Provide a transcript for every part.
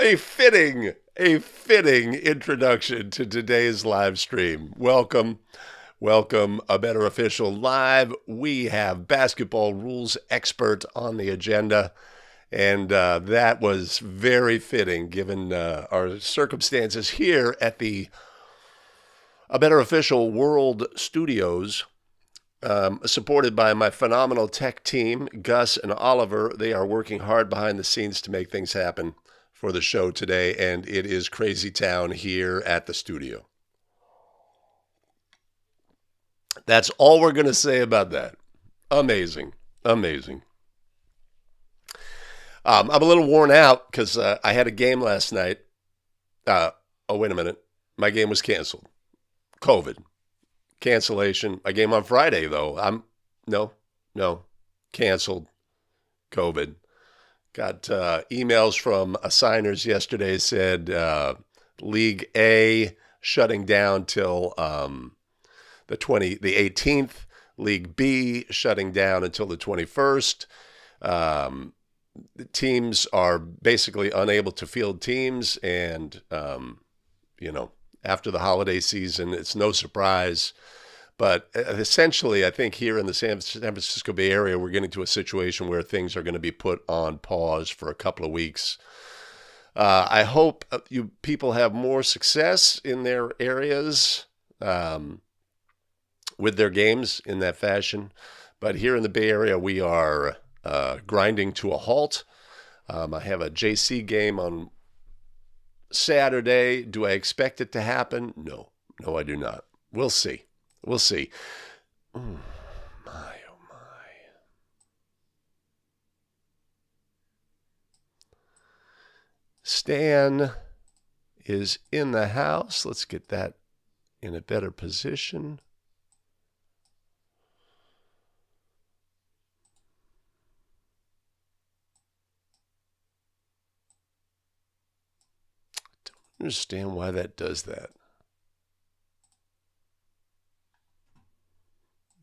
A fitting introduction to today's live stream. Welcome, A Better Official Live. We have basketball rules expert on the agenda, and that was very fitting given our circumstances here at the A Better Official World Studios. Supported by my phenomenal tech team, Gus and Oliver. They are working hard behind the scenes to make things happen for the show today, and it is crazy town here at the studio. That's all we're going to say about that. Amazing. I'm a little worn out because I had a game last night. Oh, wait a minute. My game was canceled. COVID. Cancellation. My game on Friday, though. No. Canceled. COVID. Got emails from assigners yesterday said League A shutting down till the 18th. League B shutting down until the 21st. The teams are basically unable to field teams, and after the holiday season, it's no surprise. But essentially, I think here in the San Francisco Bay Area, we're getting to a situation where things are going to be put on pause for a couple of weeks. I hope you people have more success in their areas with their games in that fashion. But here in the Bay Area, we are grinding to a halt. I have a JC game on Saturday. Do I expect it to happen? No, I do not. We'll see. Oh, my. Stan is in the house. Let's get that in a better position. I don't understand why that does that.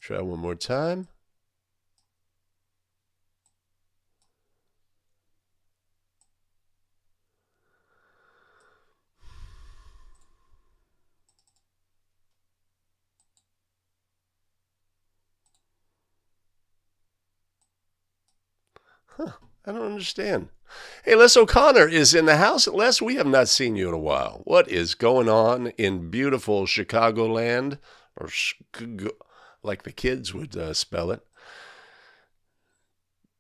Try one more time. I don't understand. Hey, Les O'Connor is in the house. Les, we have not seen you in a while. What is going on in beautiful Chicagoland, or like the kids would spell it?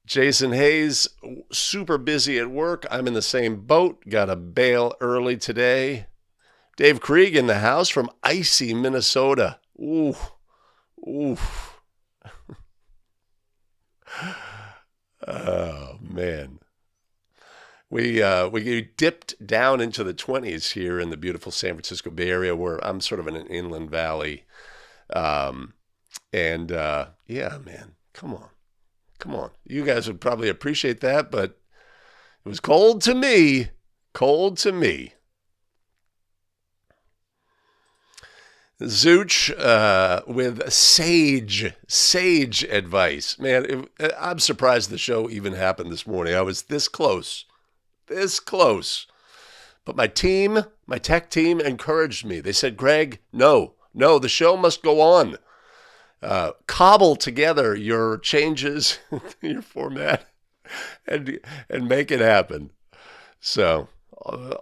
Jason Hayes, super busy at work. I'm in the same boat. Got to bail early today. Dave Krieg in the house from icy Minnesota. Ooh. Oh, man. We dipped down into the 20s here in the beautiful San Francisco Bay Area, where I'm sort of in an inland valley. Yeah, man, come on. You guys would probably appreciate that, but it was cold to me. Zooch with sage advice. Man, I'm surprised the show even happened this morning. I was this close. But my tech team encouraged me. They said, Greg, no, the show must go on. Cobble together your changes, your format, and make it happen. So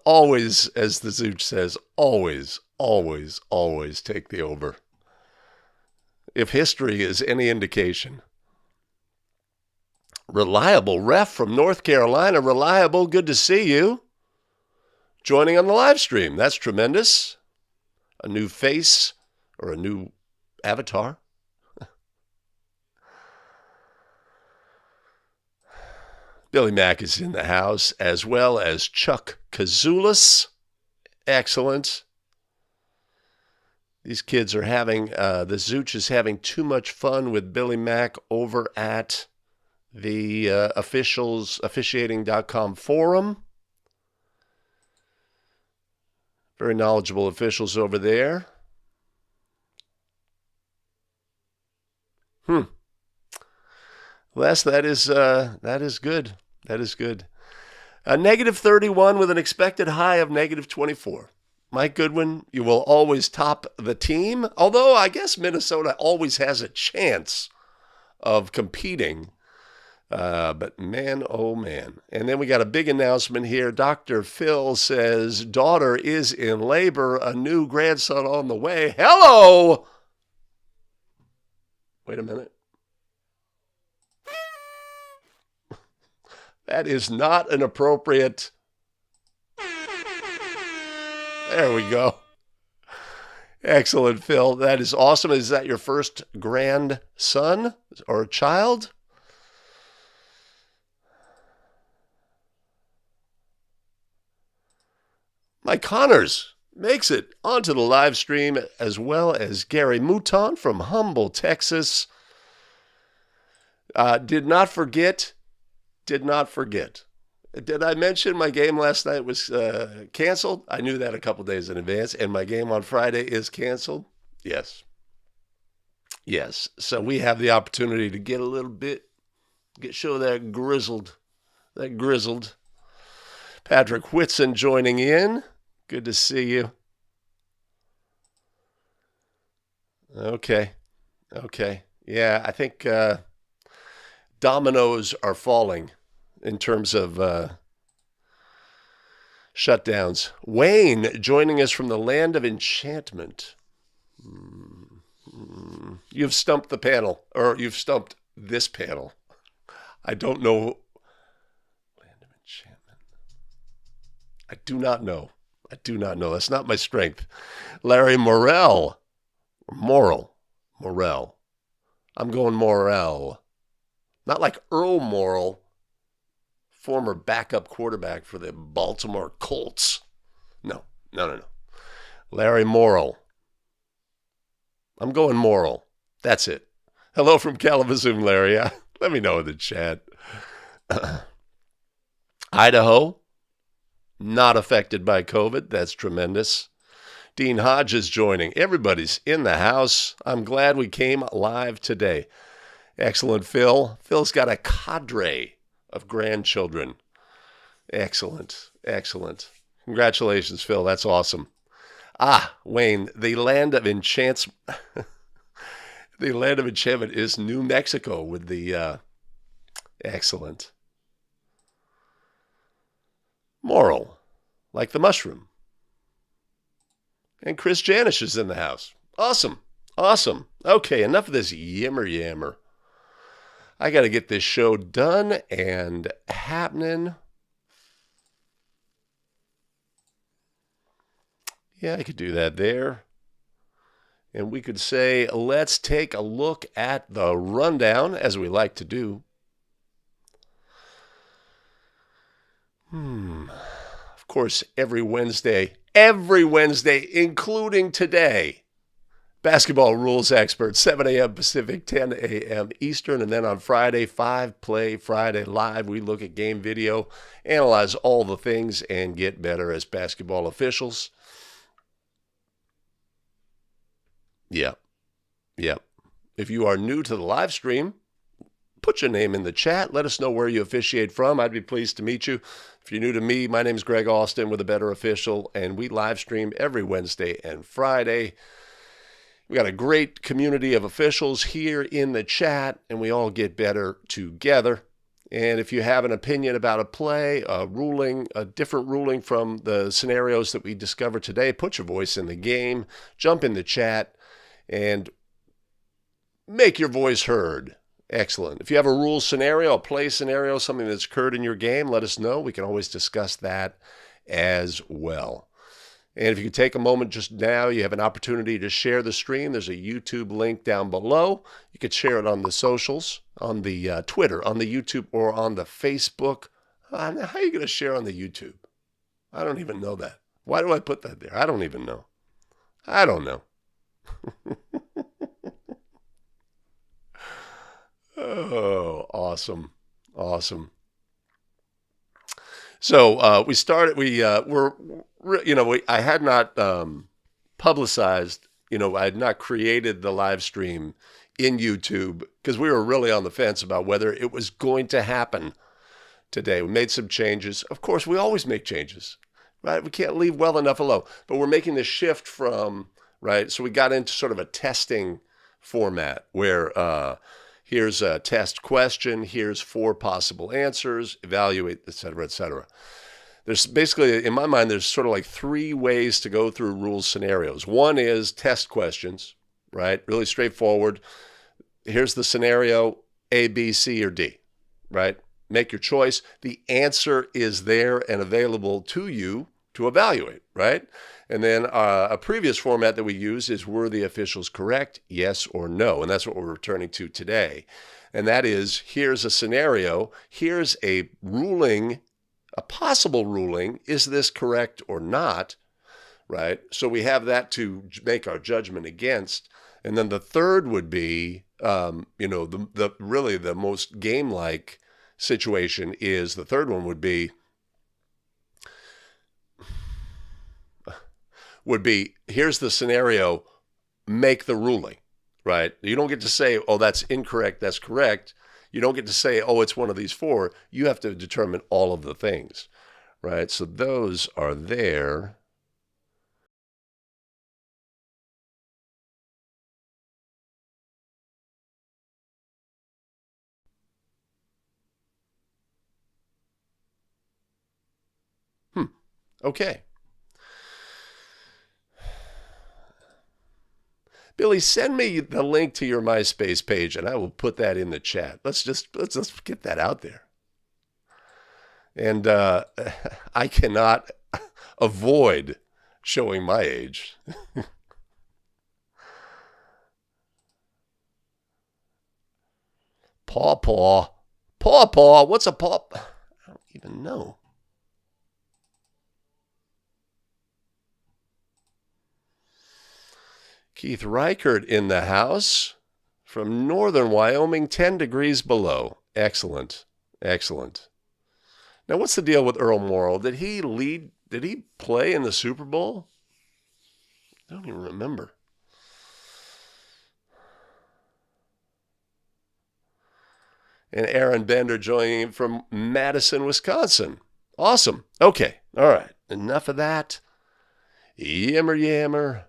always, as the Zooch says, always take the over. If history is any indication. Reliable ref from North Carolina. Reliable, good to see you. Joining on the live stream. That's tremendous. A new face or a new avatar. Billy Mack is in the house, as well as Chuck Kazoulis. Excellent. These kids are having, the Zooch is having too much fun with Billy Mack over at the officiating.com forum. Very knowledgeable officials over there. Les, that is good. That is good. Negative 31 with an expected high of negative 24. Mike Goodwin, you will always top the team, although I guess Minnesota always has a chance of competing. But man, oh man. And then we got a big announcement here. Dr. Phil says, daughter is in labor, a new grandson on the way. Hello! Wait a minute. That is not an appropriate... There we go. Excellent, Phil. That is awesome. Is that your first grandson or child? Mike Connors makes it onto the live stream, as well as Gary Mouton from Humble, Texas. Did not forget. Did I mention my game last night was canceled? I knew that a couple days in advance, and my game on Friday is canceled? Yes. So we have the opportunity to get a little bit, show that grizzled. Patrick Whitson joining in. Good to see you. Okay. Yeah, I think dominoes are falling in terms of shutdowns. Wayne joining us from the land of enchantment. You've stumped the panel, or you've stumped this panel. I don't know. Land of enchantment. I do not know. That's not my strength. Larry Morrell. Morrell. I'm going Morrell. Not like Earl Morrell, former backup quarterback for the Baltimore Colts. No. Larry Morrell. I'm going Morrell. That's it. Hello from Kalamazoo, Larry. Let me know in the chat. Idaho, not affected by COVID. That's tremendous. Dean Hodges joining. Everybody's in the house. I'm glad we came live today. Excellent, Phil. Phil's got a cadre of grandchildren. Excellent. Congratulations, Phil. That's awesome. Wayne, the land of enchantment. The land of enchantment is New Mexico with the excellent. Moral, like the mushroom. And Chris Janish is in the house. Awesome. Okay, enough of this yammer. I got to get this show done and happening. Yeah, I could do that there. And we could say, let's take a look at the rundown, as we like to do. Of course, every Wednesday, including today, basketball rules expert, 7 a.m. Pacific, 10 a.m. Eastern. And then on Friday, 5 Play Friday Live, we look at game video, analyze all the things, and get better as basketball officials. Yep. If you are new to the live stream, put your name in the chat. Let us know where you officiate from. I'd be pleased to meet you. If you're new to me, my name is Greg Austin with A Better Official, and we live stream every Wednesday and Friday. We got a great community of officials here in the chat, and we all get better together. And if you have an opinion about a play, a ruling, a different ruling from the scenarios that we discovered today, put your voice in the game, jump in the chat, and make your voice heard. Excellent. If you have a rule scenario, a play scenario, something that's occurred in your game, let us know. We can always discuss that as well. And if you could take a moment just now, you have an opportunity to share the stream. There's a YouTube link down below. You could share it on the socials, on the Twitter, on the YouTube, or on the Facebook. How are you going to share on the YouTube? I don't even know that. Why do I put that there? I don't even know. I don't know. Oh, awesome. So we started, I had not publicized, I had not created the live stream in YouTube because we were really on the fence about whether it was going to happen today. We made some changes. Of course, we always make changes, right? We can't leave well enough alone, but we're making the shift from, right? So we got into sort of a testing format where here's a test question, here's 4 possible answers, evaluate, et cetera, et cetera. There's basically, in my mind, there's sort of like 3 ways to go through rules scenarios. One is test questions, right? Really straightforward. Here's the scenario, A, B, C, or D, right? Make your choice. The answer is there and available to you to evaluate, right? And then a previous format that we use is, were the officials correct, yes or no? And that's what we're returning to today. And that is, here's a scenario, here's a ruling, a possible ruling, is this correct or not, right? So we have that to make our judgment against. And then the third would be, the really the most game-like situation is, the third one would be, here's the scenario, make the ruling, right? You don't get to say, oh, that's incorrect, that's correct. You don't get to say, oh, it's one of these 4. You have to determine all of the things, right? So those are there. Okay. Billy, send me the link to your MySpace page and I will put that in the chat. Let's get that out there. And I cannot avoid showing my age. Paw. What's a paw? I don't even know. Keith Reichert in the house from northern Wyoming, 10 degrees below. Excellent. Now, what's the deal with Earl Morrall? Did he play in the Super Bowl? I don't even remember. And Aaron Bender joining from Madison, Wisconsin. Awesome. Okay. All right. Enough of that. Yammer.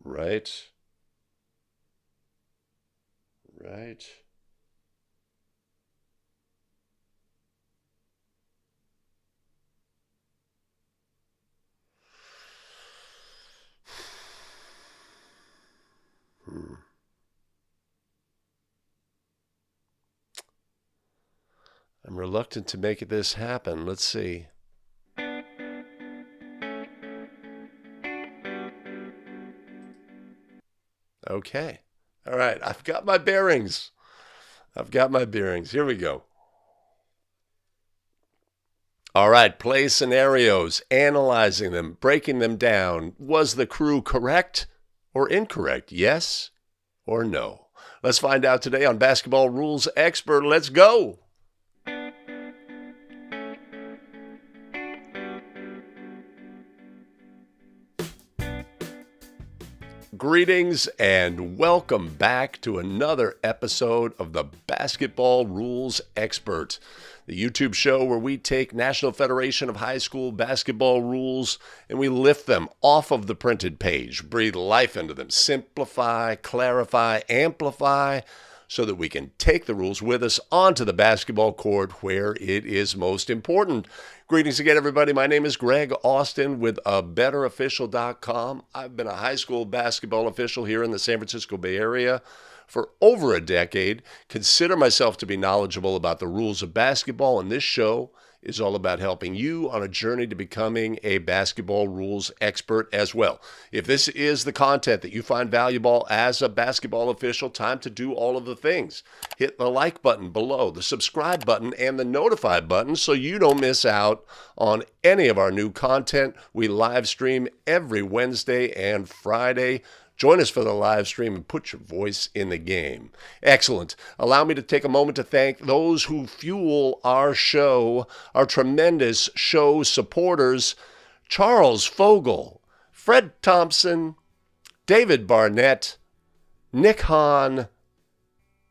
Right. I'm reluctant to make this happen. Let's see. Okay. All right. I've got my bearings. Here we go. All right. Play scenarios, analyzing them, breaking them down. Was the crew correct or incorrect? Yes or no? Let's find out today on Basketball Rules Expert. Let's go. Greetings and welcome back to another episode of the Basketball Rules Expert, the YouTube show where we take National Federation of High School Basketball rules and we lift them off of the printed page, breathe life into them, simplify, clarify, amplify, so that we can take the rules with us onto the basketball court where it is most important. Greetings again, everybody. My name is Greg Austin with abetterofficial.com. I've been a high school basketball official here in the San Francisco Bay Area for over a decade. Consider myself to be knowledgeable about the rules of basketball, and this show is all about helping you on a journey to becoming a basketball rules expert as well. If this is the content that you find valuable as a basketball official, time to do all of the things. Hit the like button below, the subscribe button, and the notify button so you don't miss out on any of our new content. We live stream every Wednesday and Friday. Join us for the live stream and put your voice in the game. Excellent. Allow me to take a moment to thank those who fuel our show, our tremendous show supporters: Charles Fogel, Fred Thompson, David Barnett, Nick Hahn,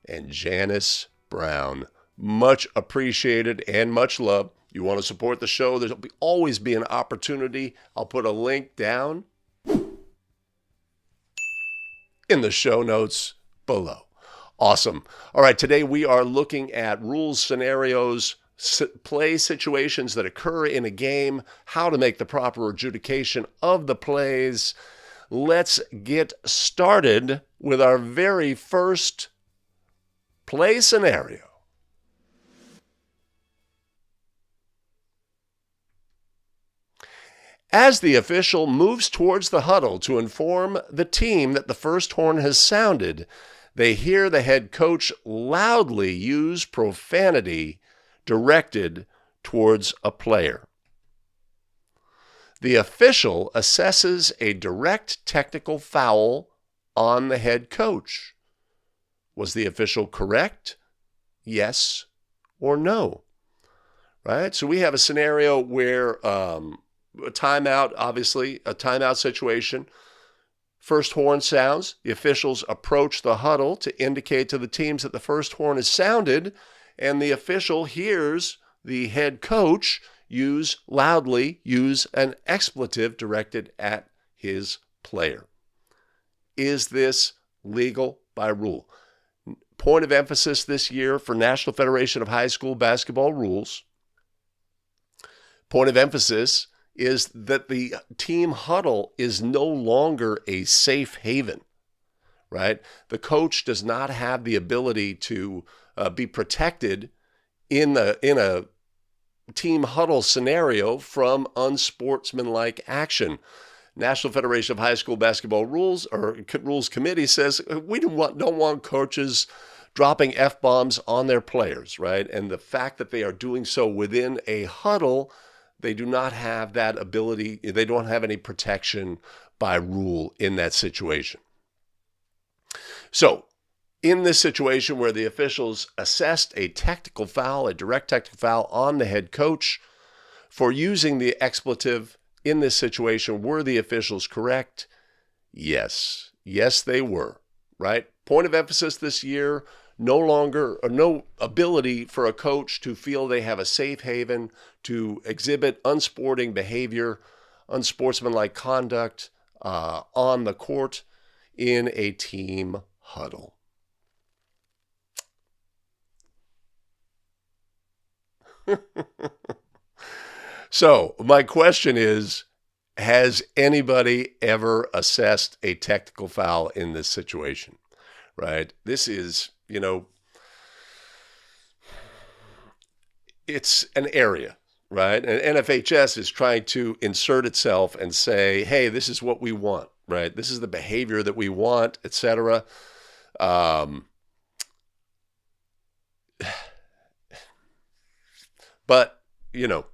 and Janice Brown. Much appreciated and much love. You want to support the show, there'll always be an opportunity. I'll put a link down in the show notes below. Awesome. All right, today we are looking at rules, scenarios, play situations that occur in a game, how to make the proper adjudication of the plays. Let's get started with our very first play scenario. As the official moves towards the huddle to inform the team that the first horn has sounded, they hear the head coach loudly use profanity directed towards a player. The official assesses a direct technical foul on the head coach. Was the official correct? Yes or no? Right? So we have a scenario where a timeout, obviously, a timeout situation. First horn sounds. The officials approach the huddle to indicate to the teams that the first horn is sounded, and the official hears the head coach loudly use an expletive directed at his player. Is this legal by rule? Point of emphasis this year for National Federation of High School Basketball rules. Point of emphasis is that the team huddle is no longer a safe haven, right? The coach does not have the ability to be protected in a team huddle scenario from unsportsmanlike action. National Federation of High School Basketball Rules Committee says we don't want coaches dropping F-bombs on their players, right? And the fact that they are doing so within a huddle, they do not have that ability. They don't have any protection by rule in that situation. So, in this situation where the officials assessed a technical foul, a direct technical foul on the head coach for using the expletive in this situation, were the officials correct? Yes. Yes, they were, right? Point of emphasis this year, no ability for a coach to feel they have a safe haven to exhibit unsporting behavior, unsportsmanlike conduct on the court in a team huddle. So my question is, has anybody ever assessed a technical foul in this situation? Right? This is, it's an area, right? And NFHS is trying to insert itself and say, hey, this is what we want, right? This is the behavior that we want, etc. But, you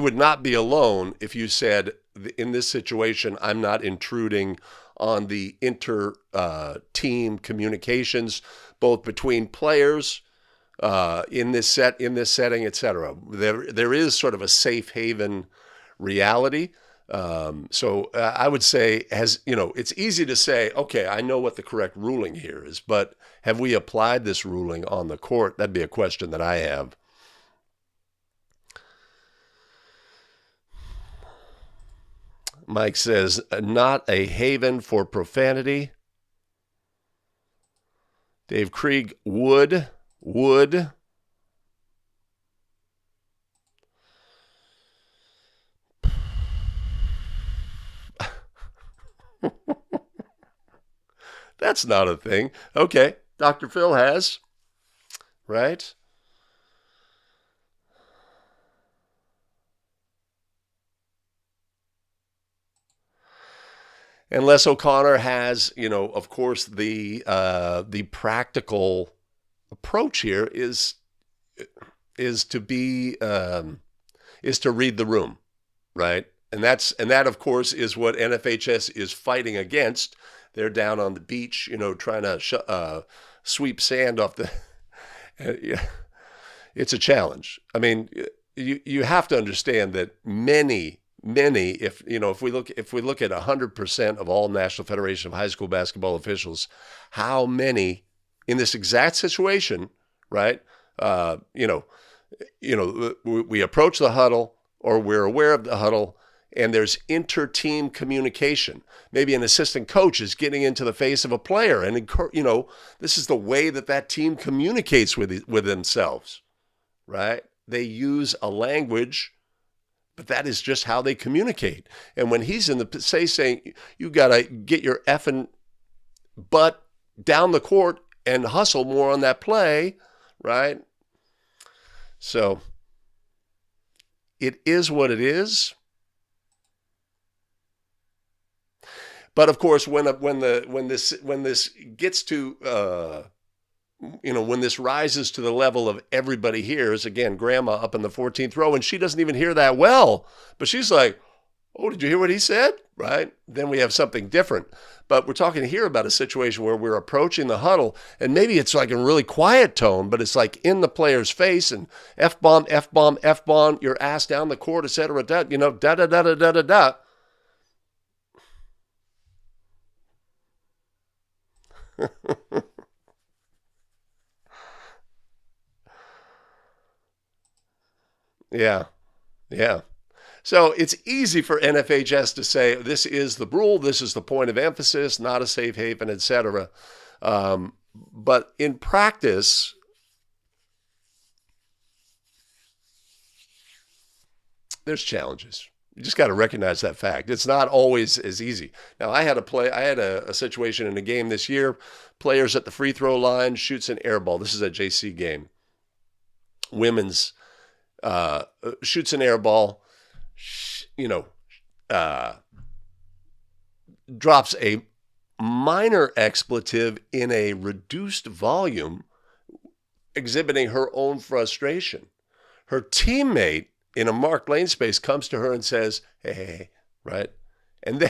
would not be alone if you said, in this situation, I'm not intruding on the inter-team communications, both between players in this setting, etc. There is sort of a safe haven reality. So I would say, it's easy to say, okay, I know what the correct ruling here is, but have we applied this ruling on the court? That'd be a question that I have. Mike says, not a haven for profanity. Dave Krieg, would. That's not a thing. Okay, Dr. Phil has, right? And Les O'Connor has, of course, the practical approach here is to read the room, right? And that of course is what NFHS is fighting against. They're down on the beach, trying to sweep sand off the. Yeah, it's a challenge. I mean, you have to understand that many, if we look at 100% of all National Federation of High School Basketball officials, how many in this exact situation, right? We approach the huddle, or we're aware of the huddle, and there's inter-team communication. Maybe an assistant coach is getting into the face of a player, and this is the way that team communicates with themselves, right? They use a language, but that is just how they communicate. And when he's in the saying, you got to get your effing butt down the court and hustle more on that play, right? So it is what it is. But of course, when this gets to when this rises to the level of everybody hears, again, grandma up in the 14th row, and she doesn't even hear that well, but she's like, "Oh, did you hear what he said?" Right? Then we have something different. But we're talking here about a situation where we're approaching the huddle, and maybe it's like a really quiet tone, but it's like in the player's face, and F-bomb, F-bomb, F-bomb, your ass down the court, etc. Da-da-da-da-da-da-da. Yeah. So it's easy for NFHS to say, this is the rule, this is the point of emphasis, not a safe haven, etc. But in practice, there's challenges. You just got to recognize that fact. It's not always as easy. Now, I had a situation in a game this year. Players at the free throw line shoots an air ball. This is a JC game. Women's shoots an air ball. Drops a minor expletive in a reduced volume, exhibiting her own frustration. Her teammate in a marked lane space comes to her and says, hey, right? And then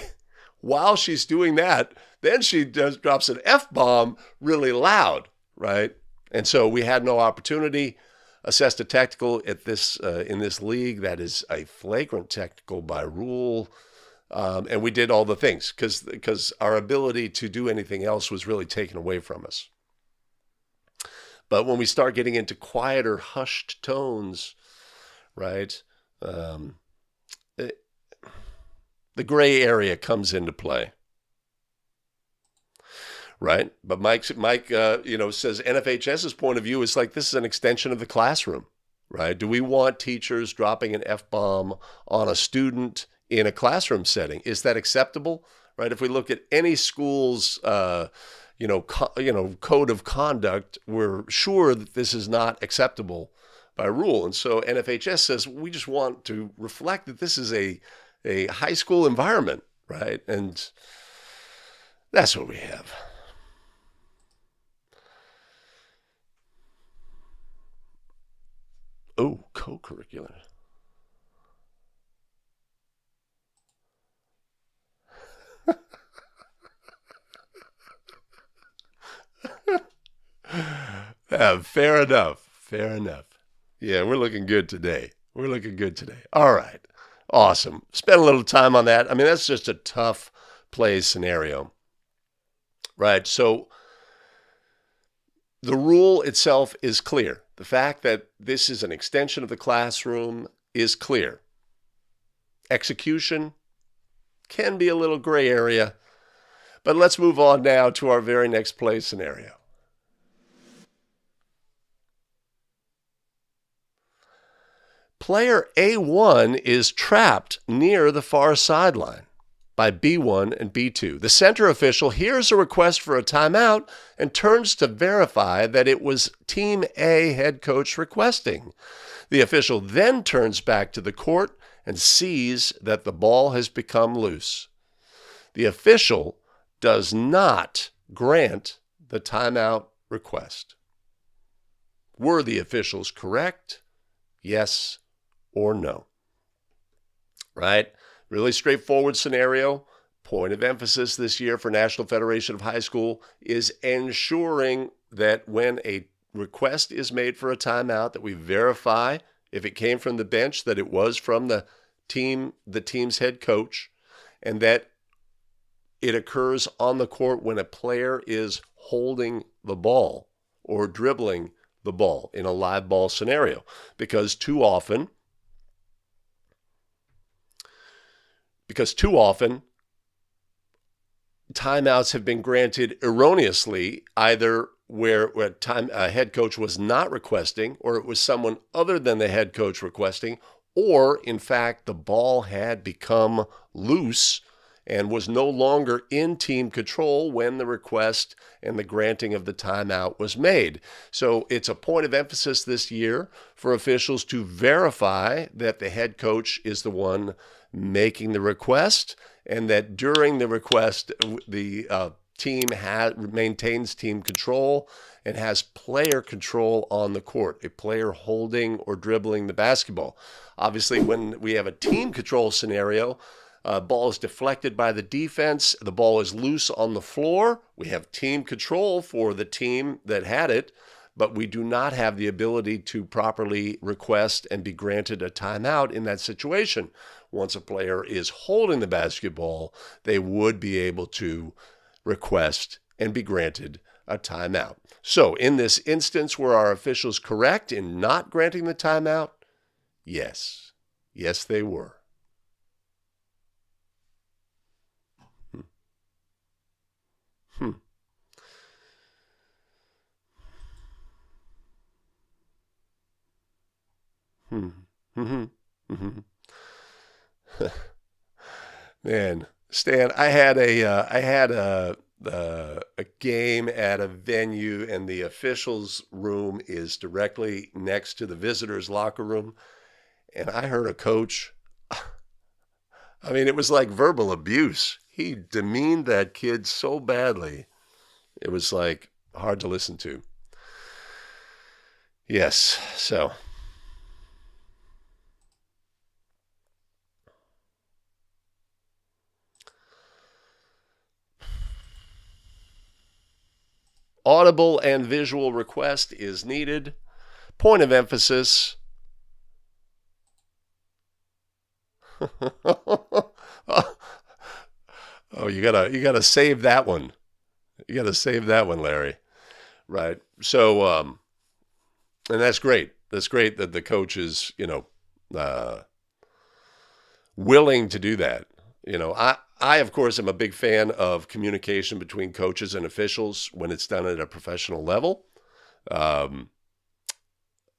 while she's doing that, then she drops an F-bomb really loud, right? And so we had no opportunity. Assessed a technical at this in this league that is a flagrant technical by rule, and we did all the things because our ability to do anything else was really taken away from us. But when we start getting into quieter, hushed tones, right, the gray area comes into play. Right. But Mike, says NFHS's point of view is like, this is an extension of the classroom, right? Do we want teachers dropping an F-bomb on a student in a classroom setting? Is that acceptable? Right. If we look at any school's, code of conduct, we're sure that this is not acceptable by rule. And so NFHS says, we just want to reflect that this is a high school environment, right? And that's what we have. Oh, co-curricular. Fair enough. Yeah, we're looking good today. All right. Awesome. Spend a little time on that. I mean, that's just a tough play scenario, right? So the rule itself is clear. The fact that this is an extension of the classroom is clear. Execution can be a little gray area, but let's move on now to our very next play scenario. Player A1 is trapped near the far sideline by B1 and B2. The center official hears a request for a timeout and turns to verify that it was Team A head coach requesting. The official then turns back to the court and sees that the ball has become loose. The official does not grant the timeout request. Were the officials correct? Yes or no? Right? Really straightforward scenario. Point of emphasis this year for National Federation of High School is ensuring that when a request is made for a timeout, that we verify if it came from the bench, that it was from the team's head coach, and that it occurs on the court when a player is holding the ball or dribbling the ball in a live ball scenario. Because too often, timeouts have been granted erroneously, either where a head coach was not requesting, or it was someone other than the head coach requesting, or in fact the ball had become loose and was no longer in team control when the request and the granting of the timeout was made. So it's a point of emphasis this year for officials to verify that the head coach is the one making the request, and that during the request, the team maintains team control and has player control on the court, a player holding or dribbling the basketball. Obviously, when we have a team control scenario, ball is deflected by the defense, the ball is loose on the floor, we have team control for the team that had it, but we do not have the ability to properly request and be granted a timeout in that situation. Once a player is holding the basketball, they would be able to request and be granted a timeout. So in this instance, were our officials correct in not granting the timeout? Yes. Yes, they were. Man, Stan, I had a game at a venue, and the officials' room is directly next to the visitors' locker room, and I heard a coach. I mean, it was like verbal abuse. He demeaned that kid so badly. It was like hard to listen to. Yes, so. Audible and visual request is needed. Point of emphasis. Oh, you gotta save that one. You gotta save that one, Larry. Right. So, and that's great. That's great that the coach is, willing to do that. I of course am a big fan of communication between coaches and officials when it's done at a professional level.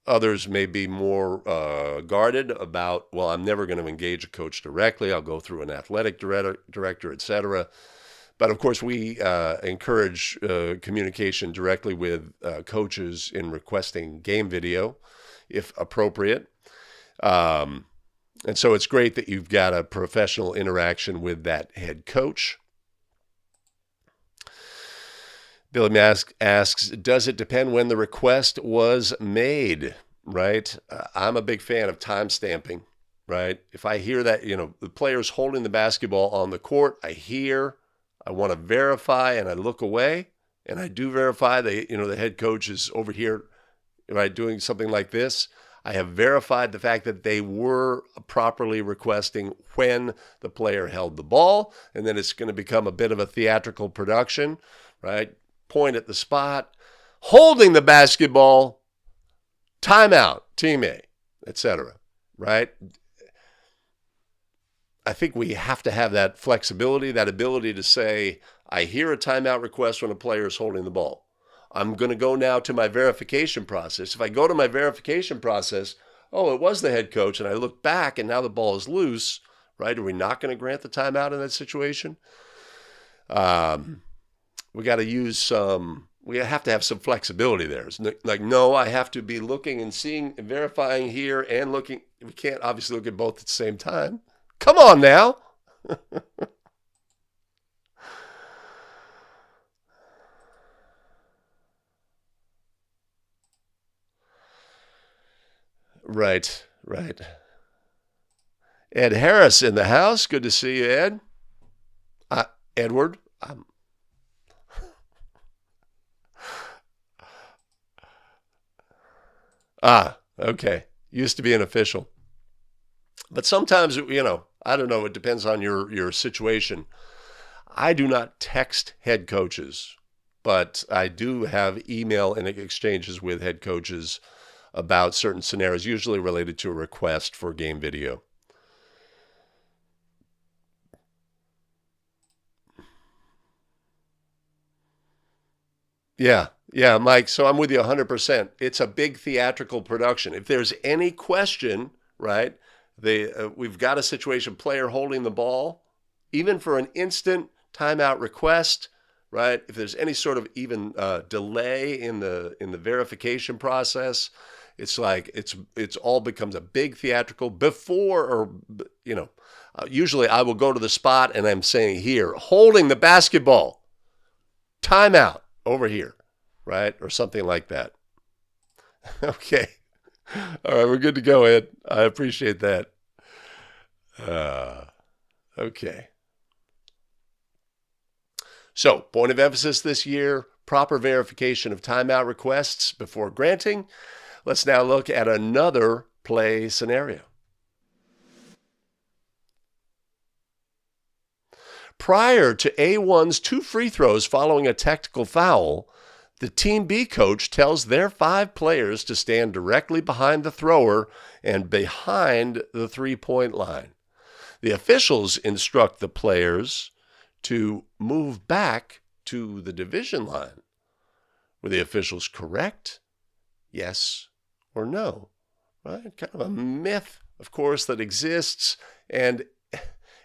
Others may be more guarded about, well, I'm never going to engage a coach directly. I'll go through an athletic director, etc. But of course, we encourage communication directly with coaches in requesting game video, if appropriate. And so it's great that you've got a professional interaction with that head coach. Billy asks, does it depend when the request was made? Right? I'm a big fan of time stamping. Right? If I hear that, the player's holding the basketball on the court, I want to verify, and I look away, and I do verify the head coach is over here, right, doing something like this. I have verified the fact that they were properly requesting when the player held the ball, and then it's going to become a bit of a theatrical production, right? Point at the spot, holding the basketball, timeout, team A, etc., right? I think we have to have that flexibility, that ability to say, I hear a timeout request when a player is holding the ball. I'm going to go now to my verification process. If I go to my verification process, oh, it was the head coach, and I look back and now the ball is loose, right? Are we not going to grant the timeout in that situation? We got to use we have to have some flexibility there. It's like, no, I have to be looking and seeing and verifying here and looking. We can't obviously look at both at the same time. Come on now. Right. Ed Harris in the house. Good to see you, Ed. Edward. Okay. Used to be an official. But sometimes, I don't know, it depends on your situation. I do not text head coaches, but I do have email and exchanges with head coaches about certain scenarios, usually related to a request for game video. Yeah, Mike. So I'm with you 100%. It's a big theatrical production. If there's any question, right, we've got a situation, player holding the ball, even for an instant timeout request, right? If there's any sort of even delay in the verification process, it's like it's all becomes a big theatrical before, or usually I will go to the spot and I'm saying, here, holding the basketball, timeout over here, right? Or something like that. Okay. All right, we're good to go, Ed. I appreciate that. Okay. So, point of emphasis this year, proper verification of timeout requests before granting. Let's now look at another play scenario. Prior to A1's 2 free throws following a technical foul, the Team B coach tells their 5 players to stand directly behind the thrower and behind the three-point line. The officials instruct the players to move back to the division line. Were the officials correct? Yes or no? Right? Kind of a myth, of course, that exists, and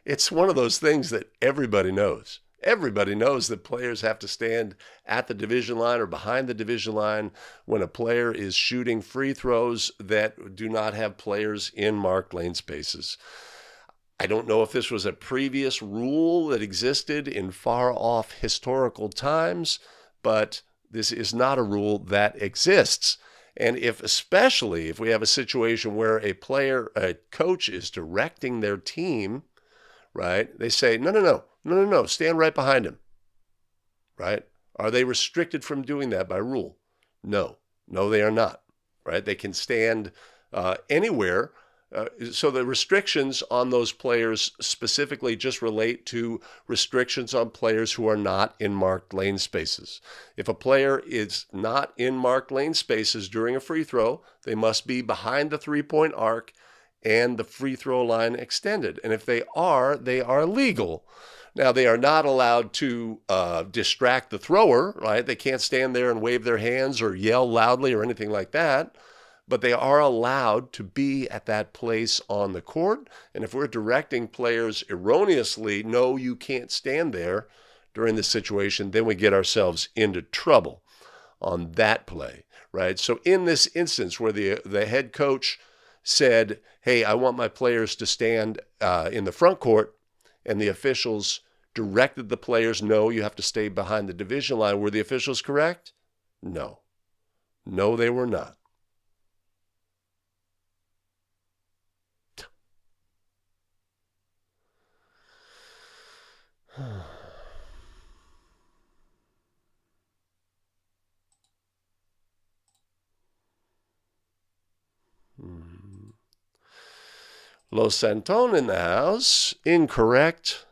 it's one of those things that everybody knows. Everybody knows that players have to stand at the division line or behind the division line when a player is shooting free throws that do not have players in marked lane spaces. I don't know if this was a previous rule that existed in far-off historical times, but this is not a rule that exists. And especially if we have a situation where a coach is directing their team, right? They say, no, stand right behind him, right? Are they restricted from doing that by rule? No, they are not, right? They can stand anywhere. So the restrictions on those players specifically just relate to restrictions on players who are not in marked lane spaces. If a player is not in marked lane spaces during a free throw, they must be behind the three-point arc and the free throw line extended. And if they are legal. Now, they are not allowed to distract the thrower, right? They can't stand there and wave their hands or yell loudly or anything like that. But they are allowed to be at that place on the court. And if we're directing players erroneously, no, you can't stand there during this situation, then we get ourselves into trouble on that play, right? So in this instance where the head coach said, hey, I want my players to stand in the front court, and the officials directed the players, no, you have to stay behind the division line. Were the officials correct? No, they were not. Los Santon in the house. Incorrect.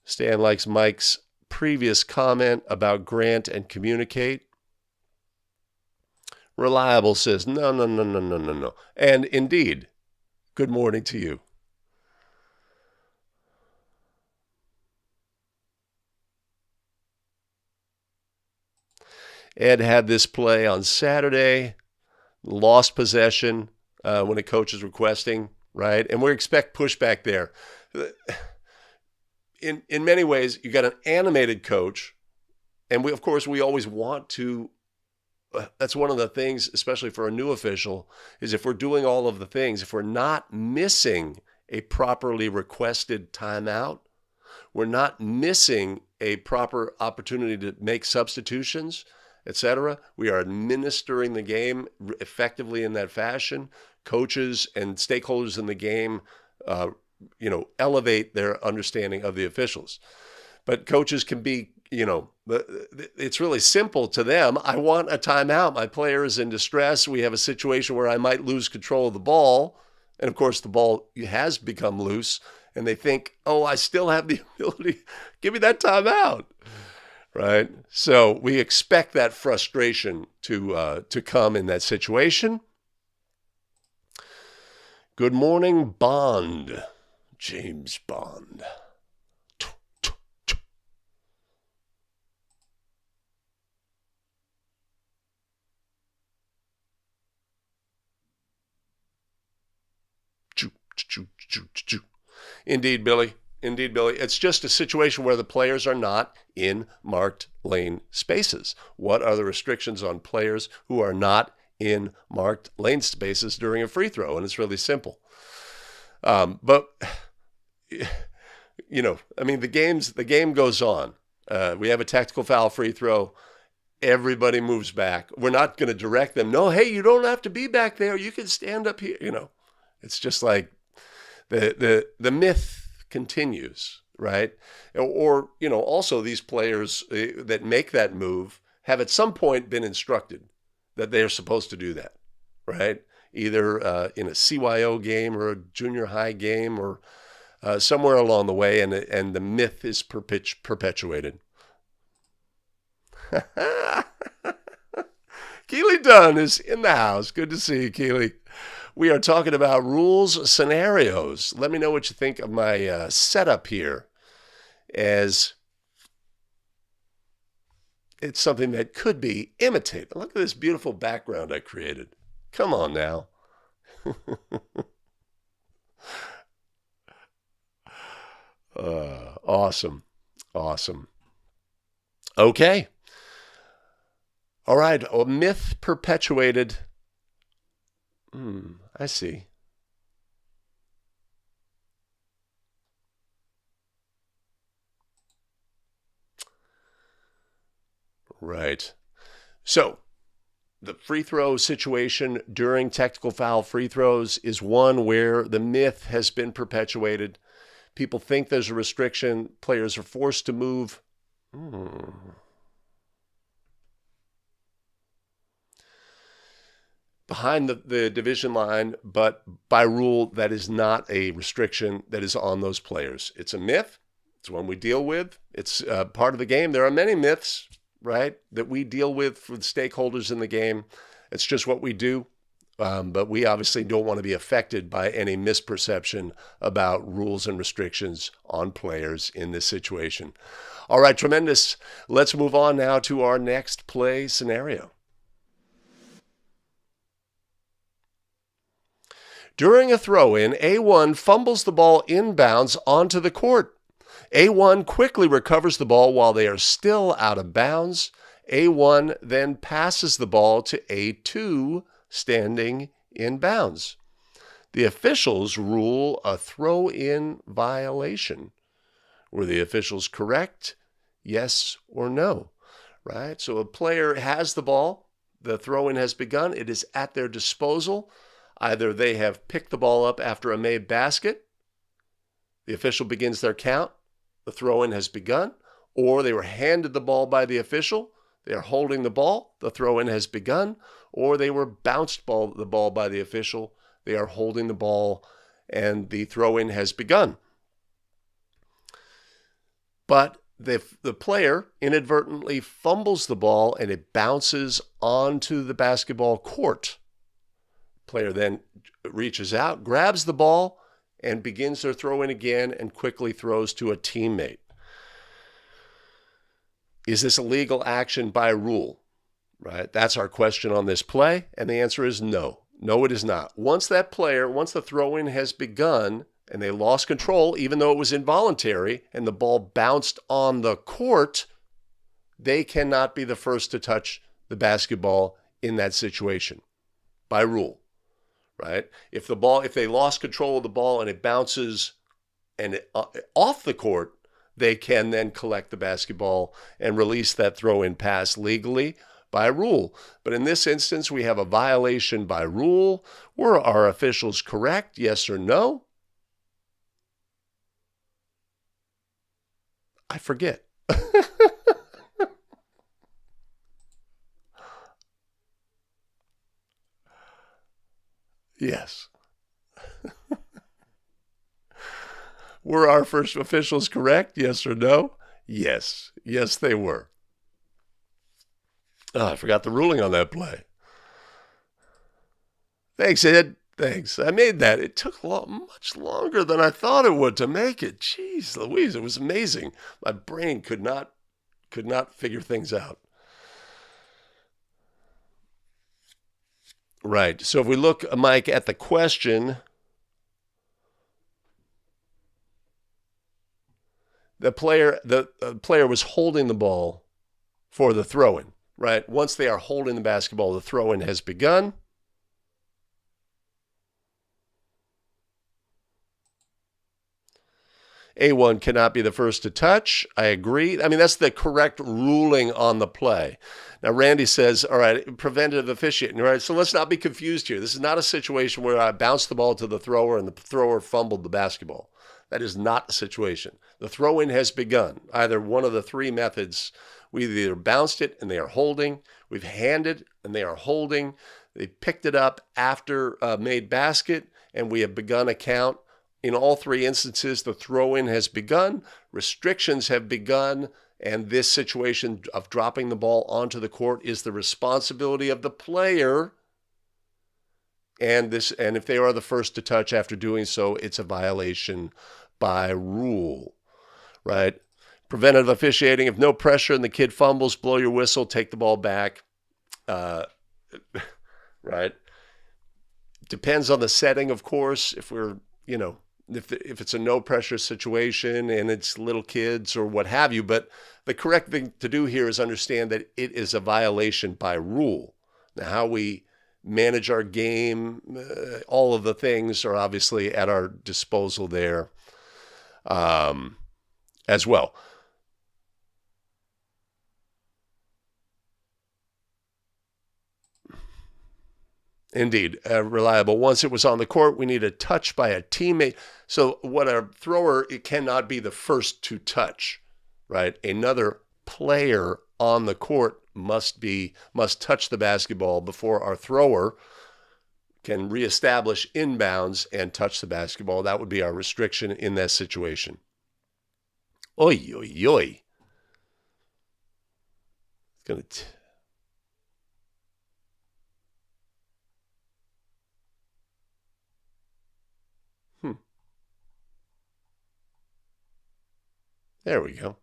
Stan likes Mike's previous comment about grant and communicate. Reliable says, no. And indeed, good morning to you. Ed had this play on Saturday, lost possession when a coach is requesting, right? And we expect pushback there. In many ways, you got an animated coach, and we always want to. That's one of the things, especially for a new official, is if we're doing all of the things, if we're not missing a properly requested timeout, we're not missing a proper opportunity to make substitutions, etc. We are administering the game effectively in that fashion. coaches and stakeholders in the game, elevate their understanding of the officials. But coaches can be, it's really simple to them. I want a timeout. My player is in distress. We have a situation where I might lose control of the ball. And of course, the ball has become loose. And they think, oh, I still have the ability. Give me that timeout. Right? So we expect that frustration to come in that situation. Good morning, Bond. James Bond. Indeed, Billy. Indeed, Billy. It's just a situation where the players are not in marked lane spaces. What are the restrictions on players who are not in marked lane spaces during a free throw? And it's really simple. But the game goes on. We have a tactical foul free throw. Everybody moves back. We're not going to direct them. No, hey, you don't have to be back there. You can stand up here. It's just like the myth continues, right? Or, also these players that make that move have at some point been instructed that they are supposed to do that, right? Either in a CYO game or a junior high game or somewhere along the way, and the myth is perpetuated. Keely Dunn is in the house. Good to see you, Keely. We are talking about rules scenarios. Let me know what you think of my setup here, as it's something that could be imitated. Look at this beautiful background I created. Come on now. Awesome. Okay. All right. A myth perpetuated. I see. Right. So the free throw situation during technical foul free throws is one where the myth has been perpetuated. People think there's a restriction. Players are forced to move. Behind the division line, but by rule, that is not a restriction that is on those players. It's a myth. It's one we deal with. It's part of the game. There are many myths, right, that we deal with the stakeholders in the game. It's just what we do. But we obviously don't want to be affected by any misperception about rules and restrictions on players in this situation. All right, tremendous. Let's move on now to our next play scenario. During a throw-in, A1 fumbles the ball inbounds onto the court. A1 quickly recovers the ball while they are still out of bounds. A1 then passes the ball to A2, standing in bounds. The officials rule a throw-in violation. Were the officials correct? Yes or no? Right? So a player has the ball. The throw-in has begun. It is at their disposal. Either they have picked the ball up after a made basket, the official begins their count, the throw-in has begun, or they were handed the ball by the official, they are holding the ball, the throw-in has begun, or they were bounced the ball by the official, they are holding the ball, and the throw-in has begun. But the player inadvertently fumbles the ball and it bounces onto the basketball court. Player then reaches out, grabs the ball, and begins their throw-in again and quickly throws to a teammate. Is this a legal action by rule? Right? That's our question on this play, and the answer is no. No, it is not. Once the throw-in has begun and they lost control, even though it was involuntary, and the ball bounced on the court, they cannot be the first to touch the basketball in that situation by rule. Right? If they lost control of the ball and it bounces off the court, they can then collect the basketball and release that throw-in pass legally. by rule. But in this instance, we have a violation by rule. Were our officials correct? Yes or no? I forget. Yes. Were our first officials correct? Yes or no? Yes. Yes, they were. Oh, I forgot the ruling on that play. Thanks, Ed. Thanks. I made that. It took much longer than I thought it would to make it. Jeez Louise, it was amazing. My brain could not figure things out. Right. So if we look, Mike, at the question, the player was holding the ball for the throw-in, right? Once they are holding the basketball, the throw-in has begun. A1 cannot be the first to touch. I agree. I mean, that's the correct ruling on the play. Now, Randy says, all right, preventative officiating. All right, so let's not be confused here. This is not a situation where I bounced the ball to the thrower and the thrower fumbled the basketball. That is not the situation. The throw-in has begun. Either one of the three methods. We either bounced it and they are holding. We've handed and they are holding. They picked it up after made basket, and we have begun a count. In all three instances, the throw-in has begun, restrictions have begun, and this situation of dropping the ball onto the court is the responsibility of the player. And if they are the first to touch after doing so, it's a violation by rule, right? Preventive officiating, if no pressure and the kid fumbles, blow your whistle, take the ball back, right? Depends on the setting, of course. If we're, if it's a no pressure situation and it's little kids or what have you, but the correct thing to do here is understand that it is a violation by rule. Now, how we manage our game, all of the things are obviously at our disposal there as well. Indeed, reliable. Once it was on the court, we need a touch by a teammate. So what a thrower, it cannot be the first to touch, right? Another player on the court must touch the basketball before our thrower can reestablish inbounds and touch the basketball. That would be our restriction in that situation. Oy, oy, oy. It's going to... There we go.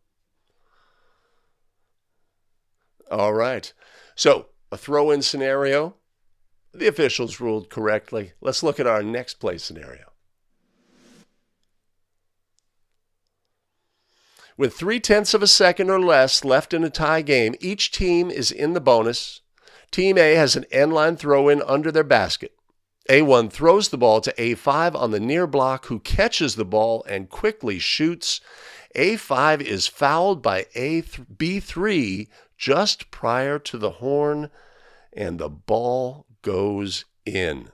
All right. So a throw-in scenario, the officials ruled correctly. Let's look at our next play scenario. With 0.3 of a second or less left in a tie game, each team is in the bonus. Team A has an end-line throw-in under their basket. A1 throws the ball to A5 on the near block, who catches the ball and quickly shoots. A5 is fouled by B3 just prior to the horn, and the ball goes in.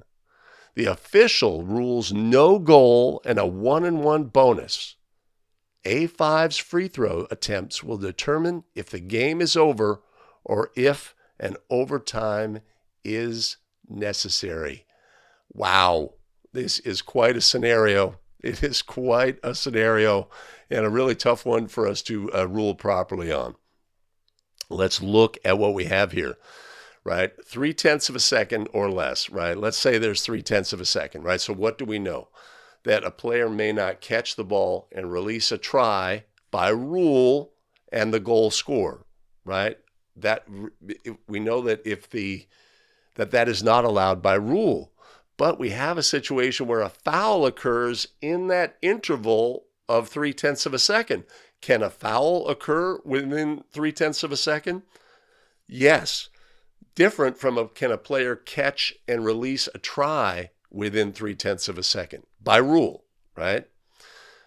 The official rules no goal and a 1-and-1 bonus. A5's free throw attempts will determine if the game is over or if an overtime is necessary. Wow, this is quite a scenario. It is quite a scenario and a really tough one for us to rule properly on. Let's look at what we have here, right? 0.3 of a second or less, right? Let's say there's 0.3 of a second, right? So what do we know? That a player may not catch the ball and release a try by rule and the goal score, right? That we know that that is not allowed by rule. But we have a situation where a foul occurs in that interval of 0.3 of a second. Can a foul occur within 0.3 of a second? Yes. Different from can a player catch and release a try within 0.3 of a second by rule, right?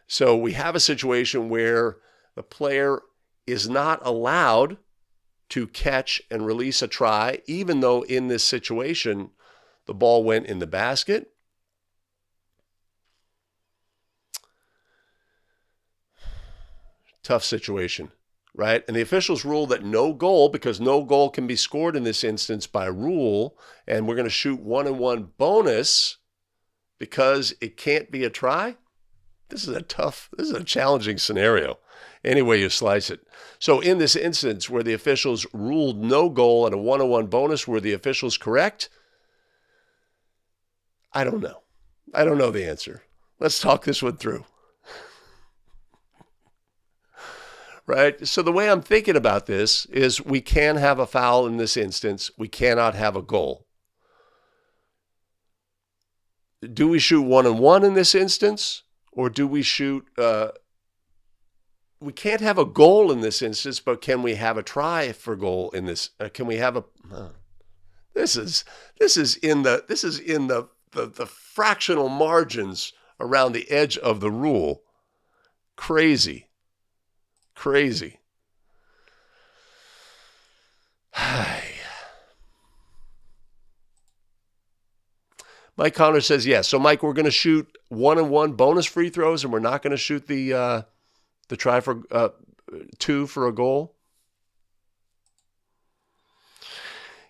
So we have a situation where the player is not allowed to catch and release a try, even though in this situation the ball went in the basket? Tough situation, right? And the officials rule that no goal, because no goal can be scored in this instance by rule, and we're going to shoot 1-and-1 bonus because it can't be a try. This is a challenging scenario, any way you slice it. So in this instance where the officials ruled no goal and a 1-on-1 bonus, were the officials correct? I don't know. I don't know the answer. Let's talk this one through. Right? So the way I'm thinking about this is we can have a foul in this instance. We cannot have a goal. Do we shoot 1-and-1 in this instance? Or do we shoot, we can't have a goal in this instance, but can we have a try for goal in this? Can we have a, this is in the fractional margins around the edge of the rule. Crazy. Mike Connor says yes. So Mike, we're going to shoot 1-and-1 bonus free throws, and we're not going to shoot the try for 2 for a goal.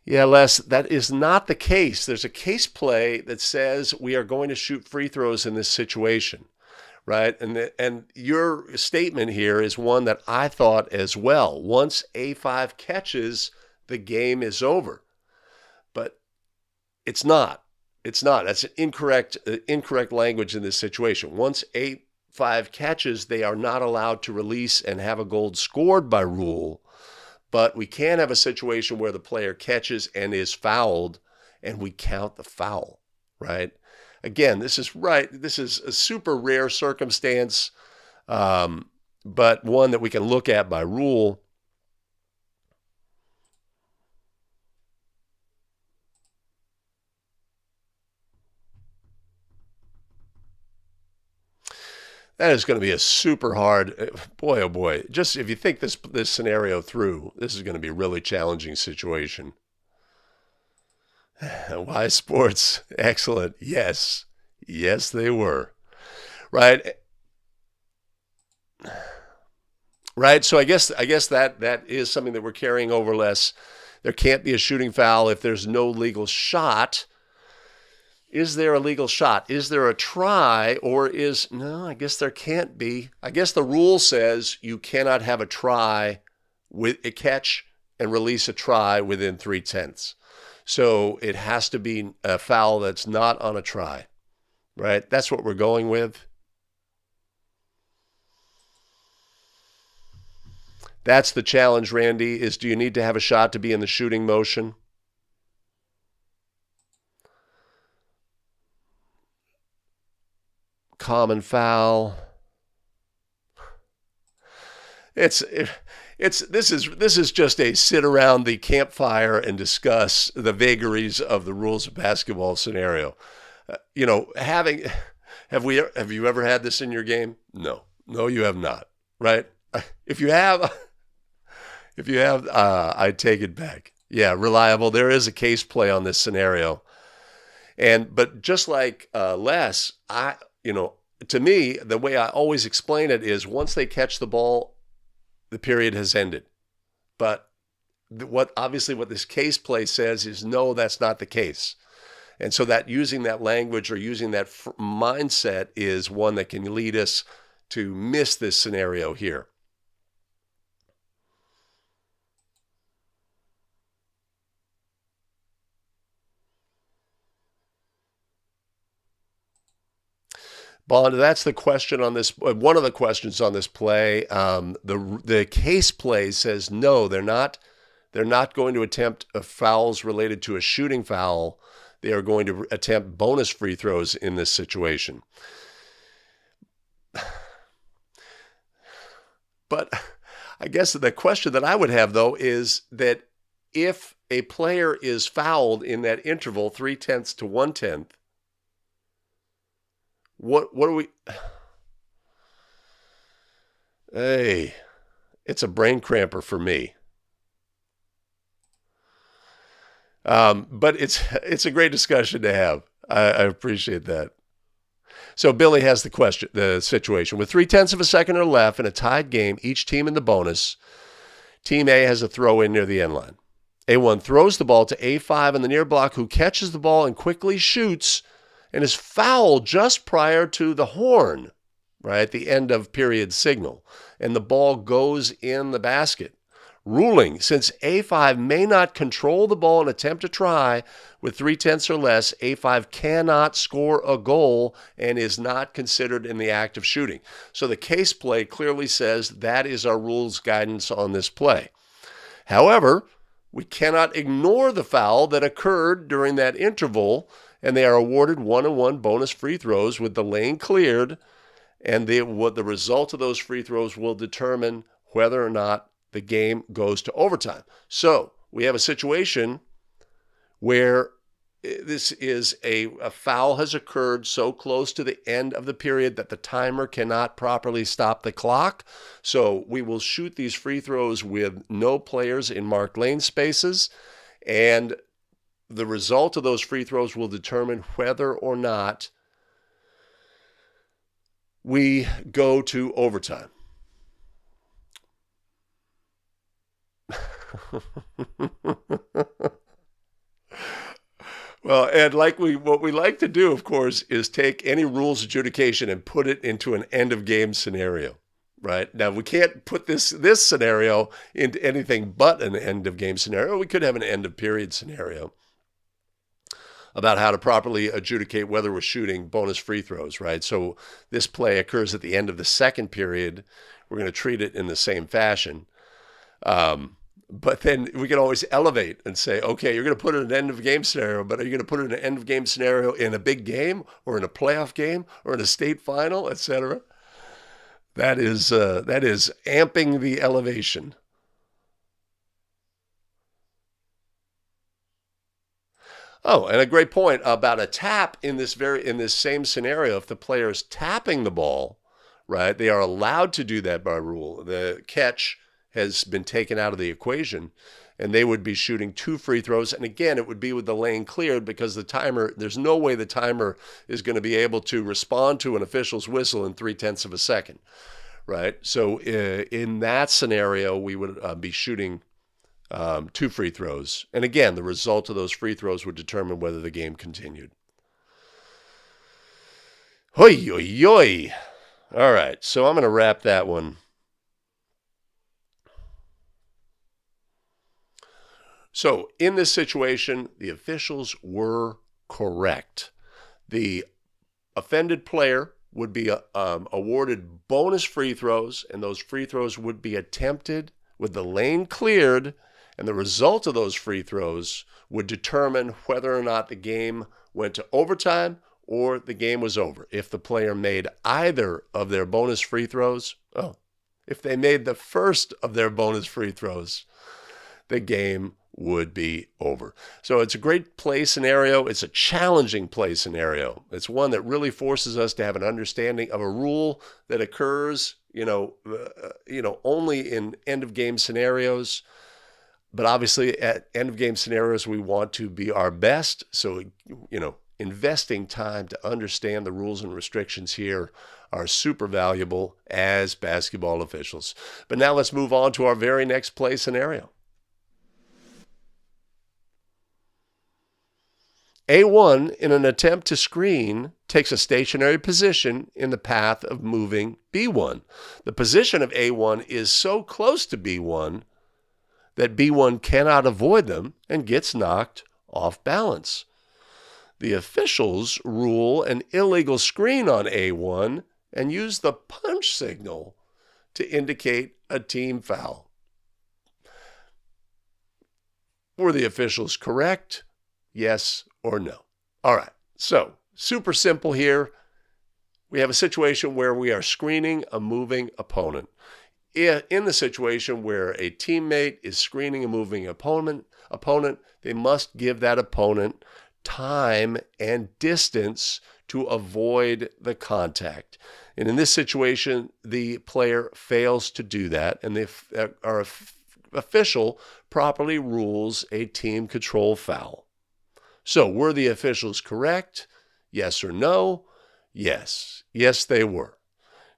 Yeah, Les, that is not the case. There's a case play that says we are going to shoot free throws in this situation, right? And your statement here is one that I thought as well. Once A5 catches, the game is over. But it's not. It's not. That's an incorrect language in this situation. Once A5 catches, they are not allowed to release and have a goal scored by rule. But we can have a situation where the player catches and is fouled, and we count the foul, right? Again, this is right. This is a super rare circumstance, but one that we can look at by rule. That is going to be a super hard, boy, oh boy. Just if you think this scenario through, this is going to be a really challenging situation. Why sports? Excellent. Yes. Yes, they were. Right. Right. So I guess that is something that we're carrying over less. There can't be a shooting foul if there's no legal shot. Is there a legal shot? Is there a try, or no, I guess there can't be. I guess the rule says you cannot have a try with a catch and release a try within 3/10. So it has to be a foul that's not on a try, right? That's what we're going with. That's the challenge, Randy, is do you need to have a shot to be in the shooting motion? Common foul. This is just a sit around the campfire and discuss the vagaries of the rules of basketball scenario. Have you ever had this in your game? No, you have not. Right? If you have, I take it back. Yeah, reliable. There is a case play on this scenario, but just like Les, to me, the way I always explain it is once they catch the ball, the period has ended. But what this case play says is no, that's not the case. And so that using that language or using that mindset is one that can lead us to miss this scenario here. Bond, that's the question on this. One of the questions on this play. The case play says no, they're not going to attempt fouls related to a shooting foul. They are going to attempt bonus free throws in this situation. But I guess the question that I would have, though, is that if a player is fouled in that interval, 0.3 to 1/10, what are we? Hey, it's a brain cramper for me. But it's a great discussion to have. I appreciate that. So Billy has the situation. With 0.3 of a second or left in a tied game, each team in the bonus, Team A has a throw in near the end line. A1 throws the ball to A5 in the near block, who catches the ball and quickly shoots and is fouled just prior to the horn, right at the end of period signal, and the ball goes in the basket. Ruling, since A5 may not control the ball and attempt to try with 0.3 or less, A5 cannot score a goal and is not considered in the act of shooting. So the case play clearly says that is our rules guidance on this play. However, we cannot ignore the foul that occurred during that interval, and they are awarded 1-on-1 bonus free throws with the lane cleared, and what the result of those free throws will determine whether or not the game goes to overtime. So we have a situation where this is a foul has occurred so close to the end of the period that the timer cannot properly stop the clock. So we will shoot these free throws with no players in marked lane spaces, and the result of those free throws will determine whether or not we go to overtime. Well, and what we like to do, of course, is take any rules adjudication and put it into an end of game scenario, right? Now, we can't put this scenario into anything but an end of game scenario. We could have an end of period scenario about how to properly adjudicate whether we're shooting bonus free throws, right? So this play occurs at the end of the second period. We're going to treat it in the same fashion. But then we can always elevate and say, okay, you're going to put it in an end of game scenario, but are you going to put it in an end of game scenario in a big game or in a playoff game or in a state final, etc.? That is amping the elevation. Oh, and a great point about a tap in this same scenario. If the player is tapping the ball, right, they are allowed to do that by rule. The catch has been taken out of the equation, and they would be shooting 2 free throws. And again, it would be with the lane cleared, because there's no way the timer is going to be able to respond to an official's whistle in 0.3 of a second, right? So in that scenario, we would be shooting 2 free throws. And again, the result of those free throws would determine whether the game continued. Hoi, hoi, hoi. All right, so I'm going to wrap that one. So in this situation, the officials were correct. The offended player would be awarded bonus free throws, and those free throws would be attempted with the lane cleared, and the result of those free throws would determine whether or not the game went to overtime or the game was over. If the player made either of their bonus free throws, if they made the first of their bonus free throws, the game would be over. So it's a great play scenario. It's a challenging play scenario. It's one that really forces us to have an understanding of a rule that occurs, only in end of game scenarios. But obviously at end of game scenarios, we want to be our best. So, investing time to understand the rules and restrictions here are super valuable as basketball officials. But now let's move on to our very next play scenario. A1, in an attempt to screen, takes a stationary position in the path of moving B1. The position of A1 is so close to B1 that B1 cannot avoid them and gets knocked off balance. The officials rule an illegal screen on A1 and use the punch signal to indicate a team foul. Were the officials correct? Yes or no? All right, so super simple here. We have a situation where we are screening a moving opponent. In the situation where a teammate is screening a moving opponent, they must give that opponent time and distance to avoid the contact. And in this situation, the player fails to do that, and they are official properly rules a team control foul. So were the officials correct? Yes or no? Yes. Yes, they were.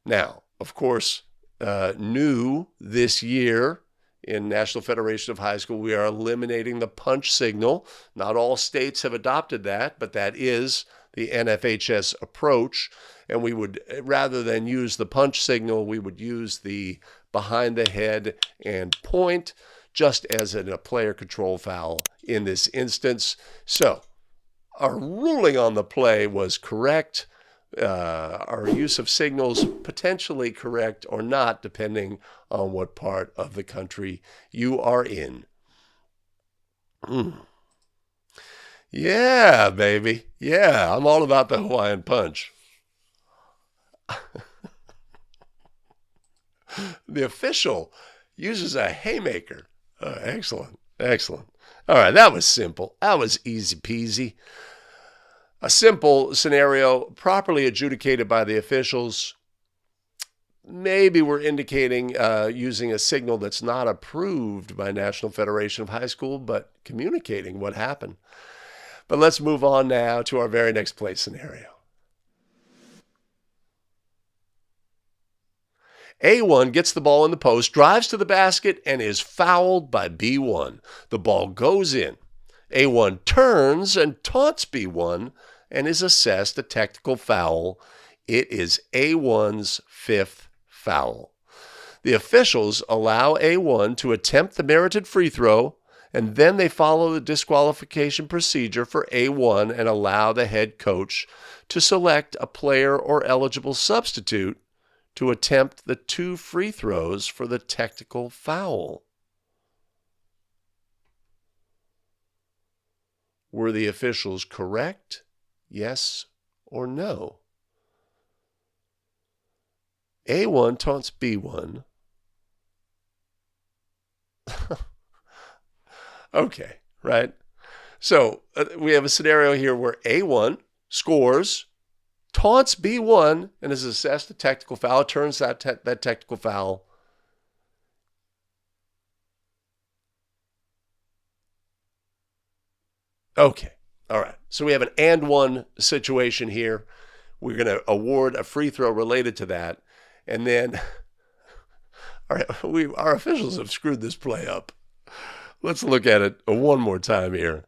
Now, of course, new this year in National Federation of High School, we are eliminating the punch signal. Not all states have adopted that, but that is the NFHS approach. And we would, rather than use the punch signal, we would use the behind the head and point, just as in a player control foul in this instance. So our ruling on the play was correct. Our use of signals potentially correct or not, depending on what part of the country you are in. Yeah, baby. Yeah, I'm all about the Hawaiian punch. The official uses a haymaker. Excellent. Excellent. All right, that was simple. That was easy peasy. A simple scenario, properly adjudicated by the officials. Maybe we're indicating using a signal that's not approved by National Federation of High School, but communicating what happened. But let's move on now to our very next play scenario. A1 gets the ball in the post, drives to the basket, and is fouled by B1. The ball goes in. A1 turns and taunts B1 and is assessed a technical foul. It is A1's fifth foul. The officials allow A1 to attempt the merited free throw, and then they follow the disqualification procedure for A1 and allow the head coach to select a player or eligible substitute to attempt the 2 free throws for the technical foul. Were the officials correct? Yes or no? A1 taunts B1. Okay, right? So we have a scenario here where A1 scores, taunts B1, and is assessed a technical foul. It turns that technical foul Okay. All right. So we have an and one situation here. We're going to award a free throw related to that. And then our officials have screwed this play up. Let's look at it one more time here.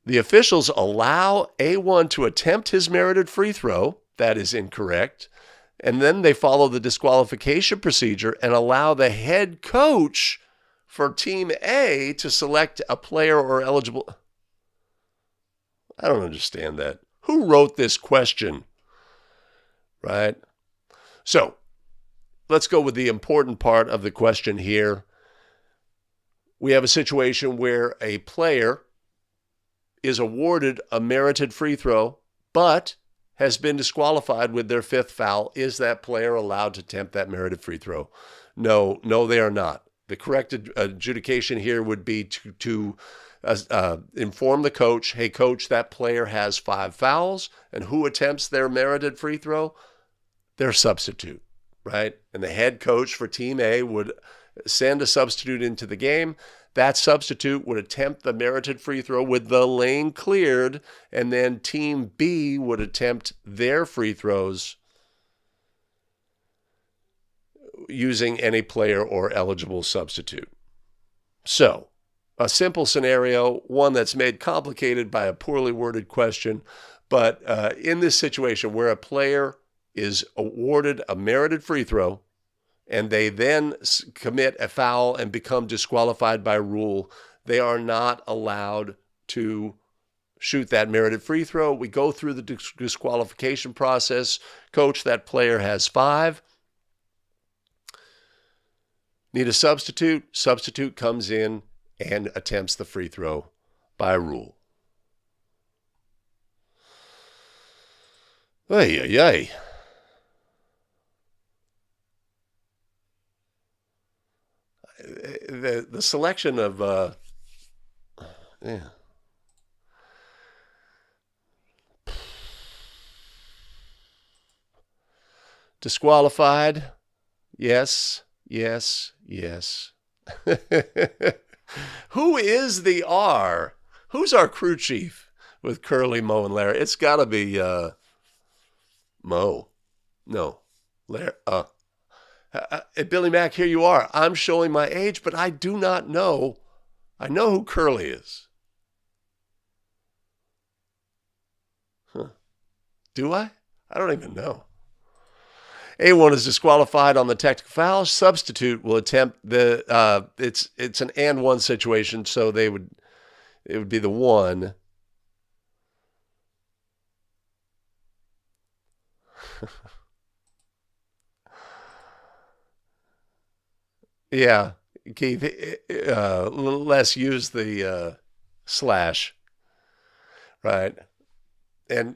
The officials allow A1 to attempt his merited free throw. That is incorrect. And then they follow the disqualification procedure and allow the head coach for Team A to select a player or eligible. I don't understand that. Who wrote this question? Right? So let's go with the important part of the question here. We have a situation where a player is awarded a merited free throw, but has been disqualified with their fifth foul. Is that player allowed to attempt that merited free throw? No, they are not. The correct adjudication here would be to inform the coach, hey, coach, that player has 5 fouls, and who attempts their merited free throw? Their substitute, right? And the head coach for Team A would send a substitute into the game. That substitute would attempt the merited free throw with the lane cleared, and then Team B would attempt their free throws using any player or eligible substitute. So, a simple scenario, one that's made complicated by a poorly worded question, but in this situation where a player is awarded a merited free throw, and they then commit a foul and become disqualified by rule, they are not allowed to shoot that merited free throw. We go through the disqualification process. Coach, that player has 5. Need a substitute. Substitute comes in and attempts the free throw by rule. Ay, ay, ay. The selection of disqualified, yes, Yes, yes. Who is the R? Who's our crew chief with Curly, Mo, and Larry? It's got to be Mo. No. Larry. Billy Mack, here you are. I'm showing my age, but I do not know. I know who Curly is. Huh. Do I? I don't even know. A1 is disqualified on the technical foul. Substitute will attempt the it's an and one situation, so it would be the one. Yeah, Keith, less use the slash, right? And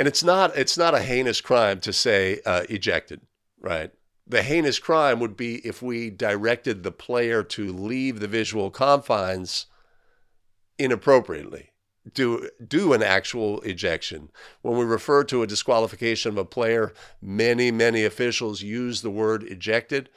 it's not a heinous crime to say ejected, right? The heinous crime would be if we directed the player to leave the visual confines inappropriately, do an actual ejection. When we refer to a disqualification of a player, many officials use the word ejected.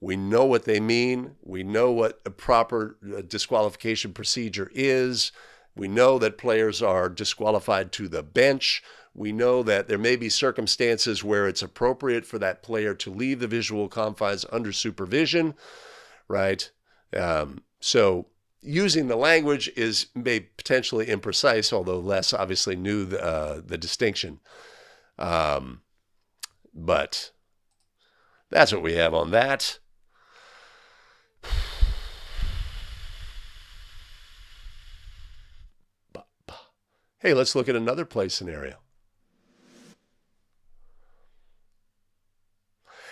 We know what they mean. We know what a proper disqualification procedure is. We know that players are disqualified to the bench. We know that there may be circumstances where it's appropriate for that player to leave the visual confines under supervision, right? So using the language may potentially imprecise, although Les obviously knew the distinction. But that's what we have on that. Hey, let's look at another play scenario.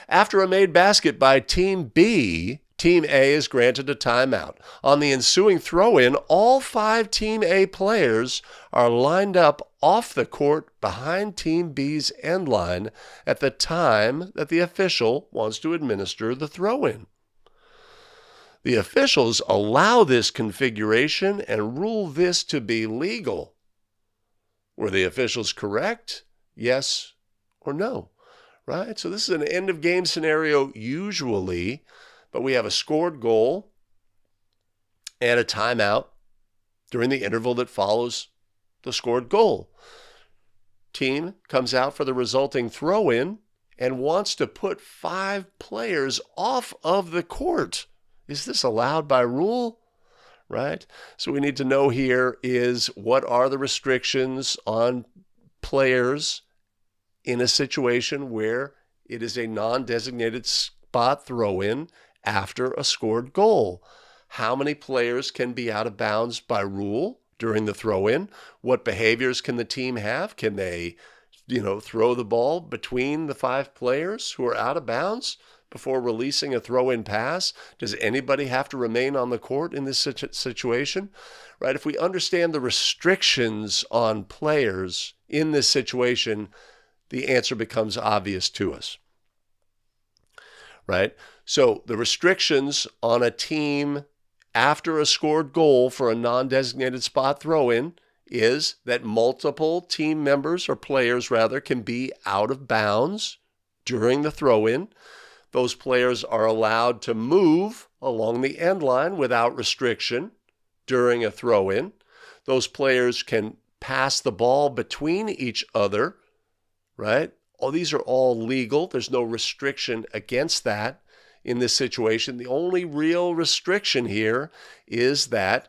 After a made basket by Team B, Team A is granted a timeout. On the ensuing throw-in, all 5 Team A players are lined up off the court behind Team B's end line at the time that the official wants to administer the throw-in. The officials allow this configuration and rule this to be legal. Were the officials correct? Yes or no? Right? So this is an end-of-game scenario usually, but we have a scored goal and a timeout during the interval that follows the scored goal. Team comes out for the resulting throw-in and wants to put 5 players off of the court. Is this allowed by rule? Right? So we need to know here is what are the restrictions on players in a situation where it is a non-designated spot throw-in after a scored goal. How many players can be out of bounds by rule during the throw-in? What behaviors can the team have? Can they, throw the ball between the 5 players who are out of bounds before releasing a throw-in pass? Does anybody have to remain on the court in this situation? Right? If we understand the restrictions on players in this situation, the answer becomes obvious to us. Right? So the restrictions on a team after a scored goal for a non-designated spot throw-in is that multiple team members or players rather can be out of bounds during the throw-in. Those players are allowed to move along the end line without restriction during a throw-in. Those players can pass the ball between each other, right? These are all legal. There's no restriction against that in this situation. The only real restriction here is that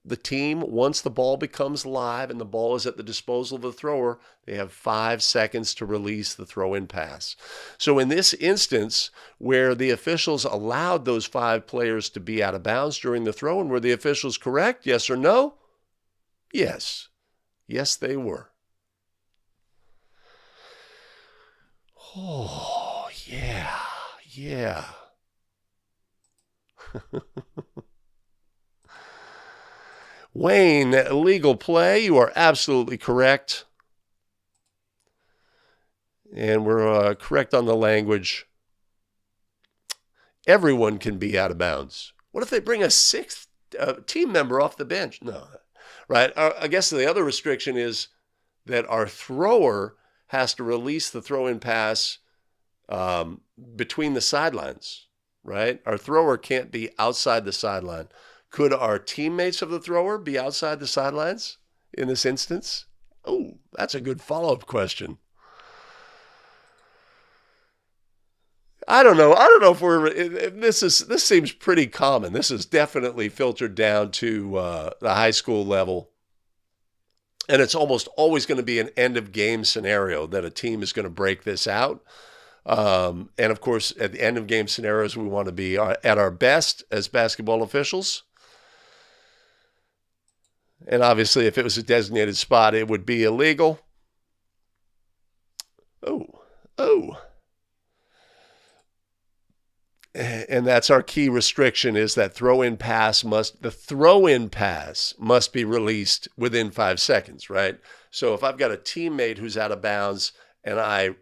the team, once the ball becomes live and the ball is at the disposal of the thrower, they have 5 seconds to release the throw-in pass. So in this instance, where the officials allowed those 5 players to be out of bounds during the throw-in, were the officials correct? Yes or no? Yes. Yes, they were. Oh, yeah. Yeah. Wayne, legal play. You are absolutely correct. And we're correct on the language. Everyone can be out of bounds. What if they bring a 6th team member off the bench? No. Right? I guess the other restriction is that our thrower has to release the throw-in pass between the sidelines, right? Our thrower can't be outside the sideline. Could our teammates of the thrower be outside the sidelines in this instance? Oh, that's a good follow-up question. I don't know. I don't know if this seems pretty common. This is definitely filtered down to the high school level. And it's almost always going to be an end of game scenario that a team is going to break this out. And of course, at the end of game scenarios, we want to be at our best as basketball officials. And obviously, if it was a designated spot, it would be illegal. Oh. And that's our key restriction, is that the throw-in pass must be released within 5 seconds, right? So if I've got a teammate who's out of bounds and I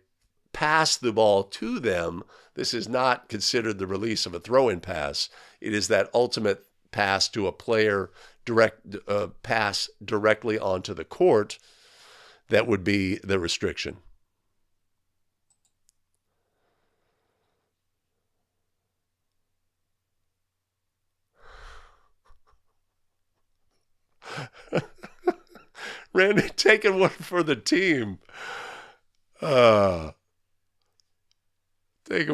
pass the ball to them, this is not considered the release of a throw-in pass. It is that ultimate pass to a player, pass directly onto the court, that would be the restriction. Randy taking one for the team. Taking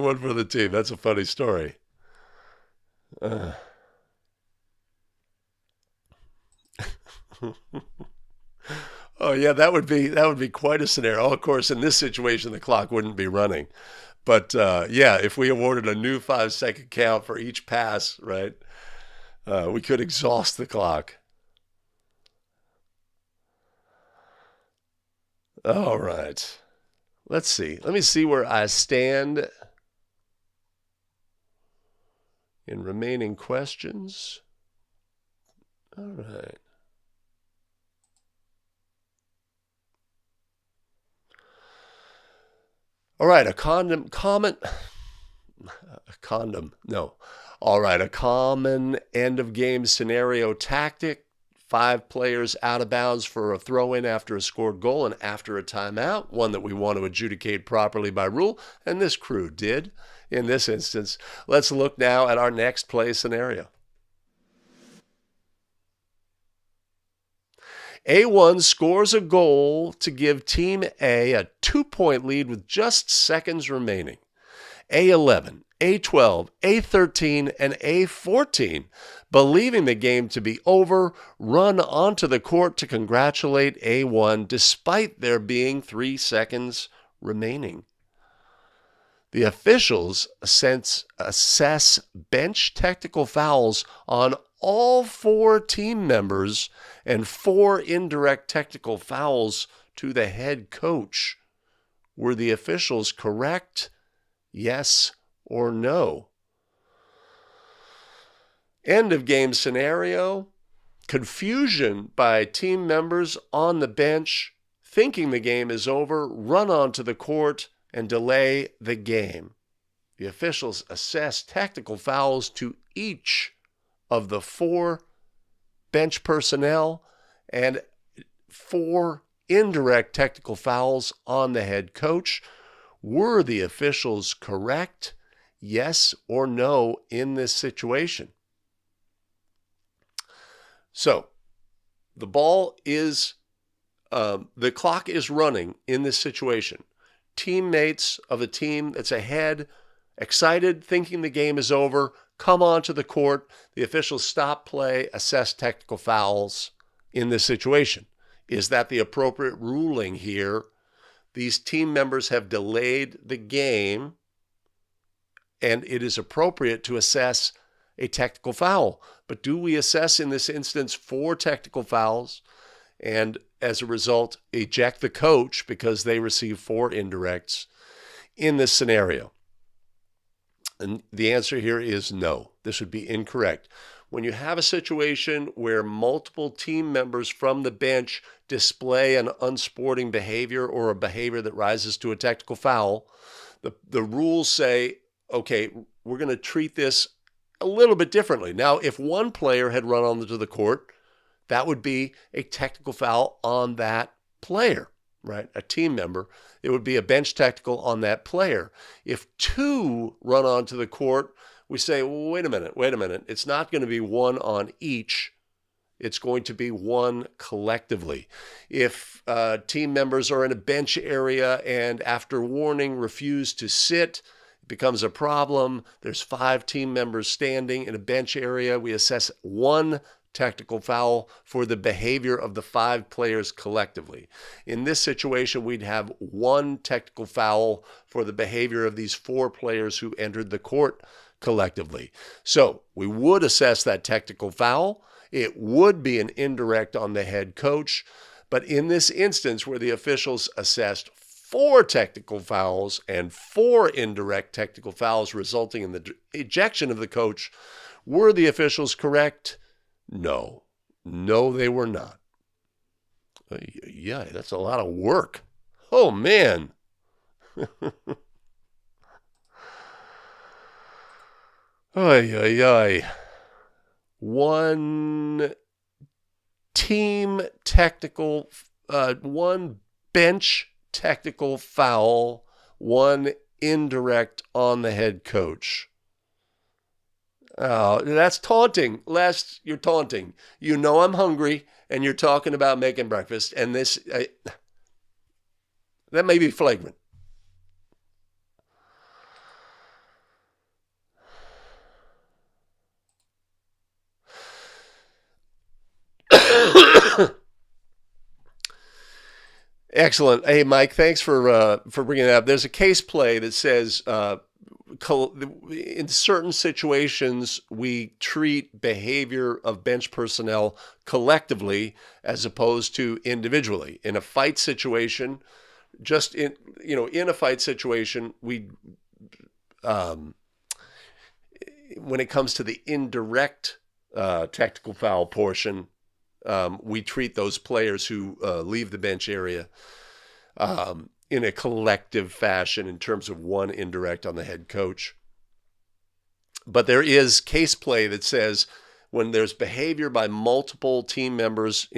one for the team. That's a funny story. Oh yeah, that would be quite a scenario. Of course, in this situation, the clock wouldn't be running. But yeah, if we awarded a new 5-second count for each pass, right, we could exhaust the clock. All right. Let's see. Let me see where I stand in remaining questions. All right. All right, a common end of game scenario tactic. 5 players out of bounds for a throw-in after a scored goal and after a timeout, one that we want to adjudicate properly by rule, and this crew did in this instance. Let's look now at our next play scenario. A1 scores a goal to give Team A 2-point lead with just seconds remaining. A11, A12, A13, and A14, believing the game to be over, run onto the court to congratulate A1 despite there being 3 seconds remaining. The officials assess bench technical fouls on all 4 team members and 4 indirect technical fouls to the head coach. Were the officials correct? Yes or no? End of game scenario. Confusion by team members on the bench, thinking the game is over, run onto the court and delay the game. The officials assess technical fouls to each of the 4 bench personnel and 4 indirect technical fouls on the head coach. Were the officials correct? Yes or no in this situation? So, the clock is running in this situation. Teammates of a team that's ahead, excited, thinking the game is over, come onto the court. The officials stop play, assess technical fouls in this situation. Is that the appropriate ruling here? These team members have delayed the game, and it is appropriate to assess a technical foul. But do we assess in this instance 4 technical fouls and as a result eject the coach because they receive 4 indirects in this scenario? And the answer here is no. This would be incorrect. When you have a situation where multiple team members from the bench display an unsporting behavior or a behavior that rises to a technical foul, the rules say, okay, we're going to treat this a little bit differently. Now, if one player had run onto the court, that would be a technical foul on that player, right? A team member, it would be a bench technical on that player. If two run onto the court, we say, well, wait a minute. It's not going to be one on each. It's going to be one collectively. If team members are in a bench area and after warning refuse to sit, it becomes a problem. There's 5 team members standing in a bench area. We assess one technical foul for the behavior of the 5 players collectively. In this situation, we'd have one technical foul for the behavior of these 4 players who entered the court collectively. So we would assess that technical foul. It would be an indirect on the head coach. But in this instance where the officials assessed 4 technical fouls and 4 indirect technical fouls resulting in the ejection of the coach, were the officials correct? No. No, they were not. Yeah, that's a lot of work. Oh, man. Ay, ay, ay. One team technical, one bench technical foul, one indirect on the head coach. Oh, that's taunting. You're taunting. You know I'm hungry, and you're talking about making breakfast, and this, that may be flagrant. Excellent. Hey, Mike, thanks for bringing it up. There's a case play that says in certain situations, we treat behavior of bench personnel collectively as opposed to individually. In a fight situation, in a fight situation, we when it comes to the indirect technical foul portion, we treat those players who leave the bench area in a collective fashion in terms of one indirect on the head coach. But there is case play that says when there's behavior by multiple team members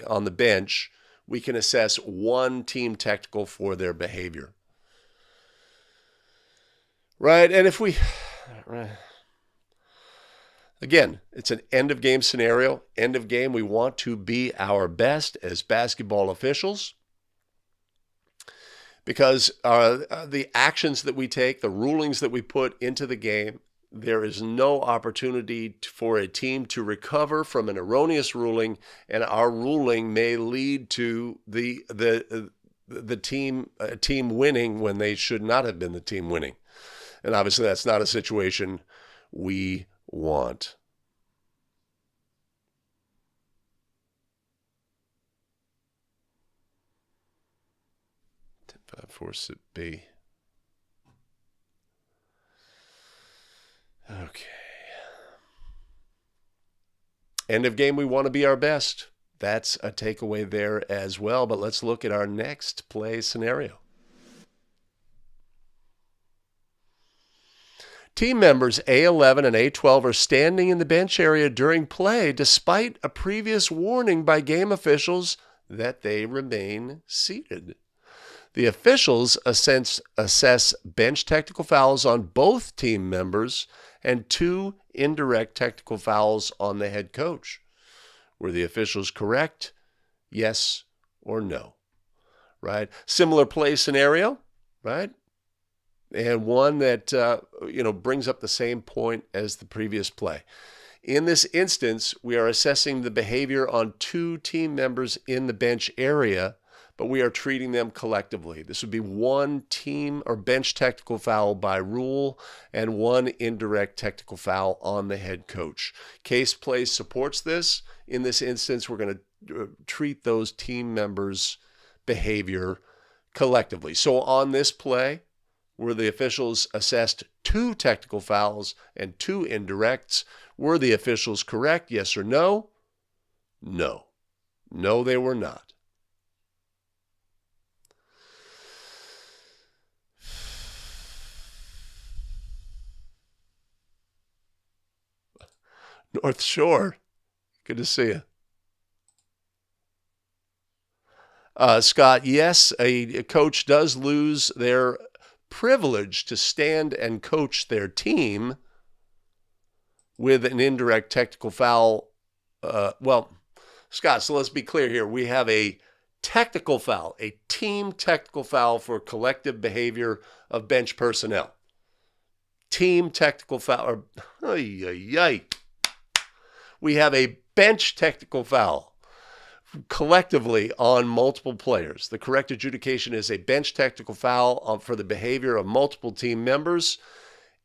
on the bench, we can assess one team technical for their behavior. Right? And if we... Again, it's an end-of-game scenario. End of game, we want to be our best as basketball officials because the actions that we take, the rulings that we put into the game, there is no opportunity for a team to recover from an erroneous ruling, and our ruling may lead to the team winning when they should not have been the team winning. And obviously that's not a situation we want. 10-5-4 sit B. Okay. End of game, we want to be our best. That's a takeaway there as well. But let's look at our next play scenario. Team members A11 and A12 are standing in the bench area during play despite a previous warning by game officials that they remain seated. The officials assess bench technical fouls on both team members and 2 indirect technical fouls on the head coach. Were the officials correct? Yes or no? Right? Similar play scenario, right? And one that brings up the same point as the previous play. In this instance, we are assessing the behavior on 2 team members in the bench area, but we are treating them collectively. This would be one team or bench technical foul by rule and one indirect technical foul on the head coach. Case play supports this. In this instance, we're going to treat those team members' behavior collectively. So on this play, where the officials assessed 2 technical fouls and 2 indirects, were the officials correct, yes or no? No. No, they were not. North Shore, good to see you. Scott, yes, a coach does lose their privilege to stand and coach their team with an indirect technical foul. Scott, so let's be clear here. We have a technical foul, a team technical foul for collective behavior of bench personnel. Team technical foul. We have a bench technical foul collectively on multiple players. The correct adjudication is a bench technical foul for the behavior of multiple team members.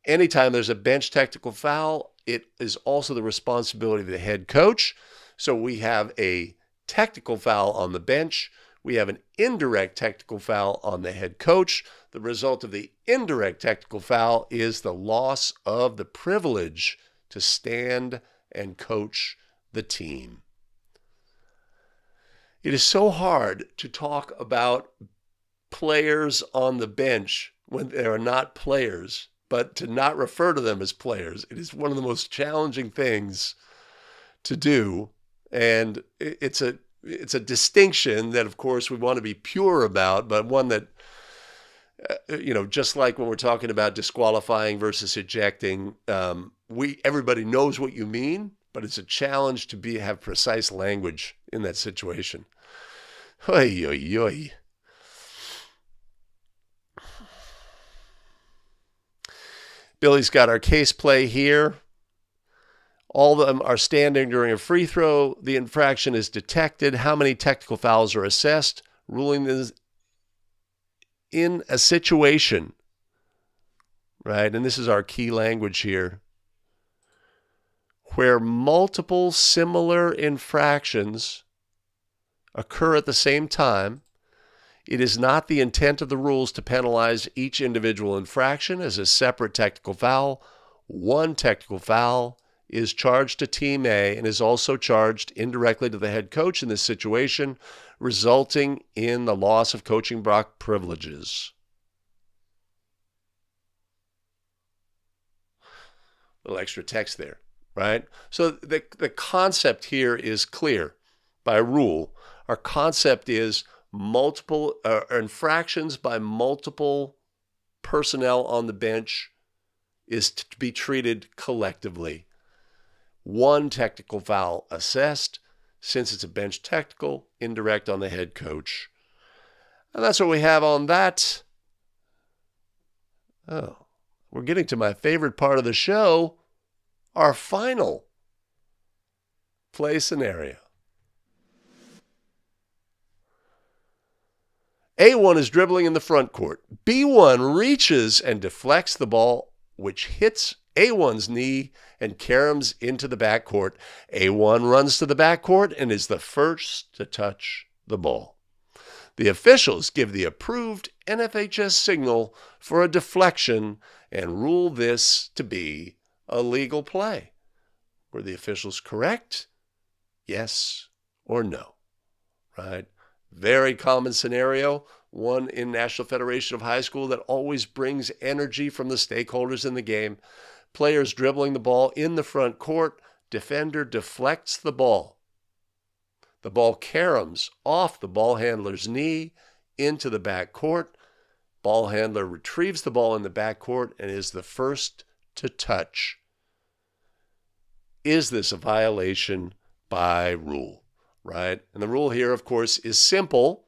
Anytime there's a bench technical foul, it is also the responsibility of the head coach. So we have a technical foul on the bench. We have an indirect technical foul on the head coach. The result of the indirect technical foul is the loss of the privilege to stand and coach the team. It is so hard to talk about players on the bench when they are not players, but to not refer to them as players. It is one of the most challenging things to do, and it's a distinction that, of course, we want to be pure about, but one that, just like when we're talking about disqualifying versus ejecting, everybody knows what you mean, but it's a challenge to have precise language in that situation. Oy, oy, oy. Billy's got our case play here. All of them are standing during a free throw. The infraction is detected. How many technical fouls are assessed? Ruling this in a situation, right? And this is our key language here, where multiple similar infractions occur at the same time. It is not the intent of the rules to penalize each individual infraction as a separate technical foul. One technical foul is charged to Team A and is also charged indirectly to the head coach in this situation, resulting in the loss of coaching block privileges. A little extra text there, right? So the concept here is clear by rule. Our concept is multiple infractions by multiple personnel on the bench is to be treated collectively. One technical foul assessed, since it's a bench technical, indirect on the head coach. And that's what we have on that. Oh, we're getting to my favorite part of the show, our final play scenario. A1 is dribbling in the front court. B1 reaches and deflects the ball, which hits A1's knee and caroms into the backcourt. A1 runs to the backcourt and is the first to touch the ball. The officials give the approved NFHS signal for a deflection and rule this to be a legal play. Were the officials correct? Yes or no, right? Very common scenario, one in National Federation of High School that always brings energy from the stakeholders in the game. Players dribbling the ball in the front court. Defender deflects the ball. The ball caroms off the ball handler's knee into the back court. Ball handler retrieves the ball in the back court and is the first to touch. Is this a violation by rule? Right? And the rule here, of course, is simple.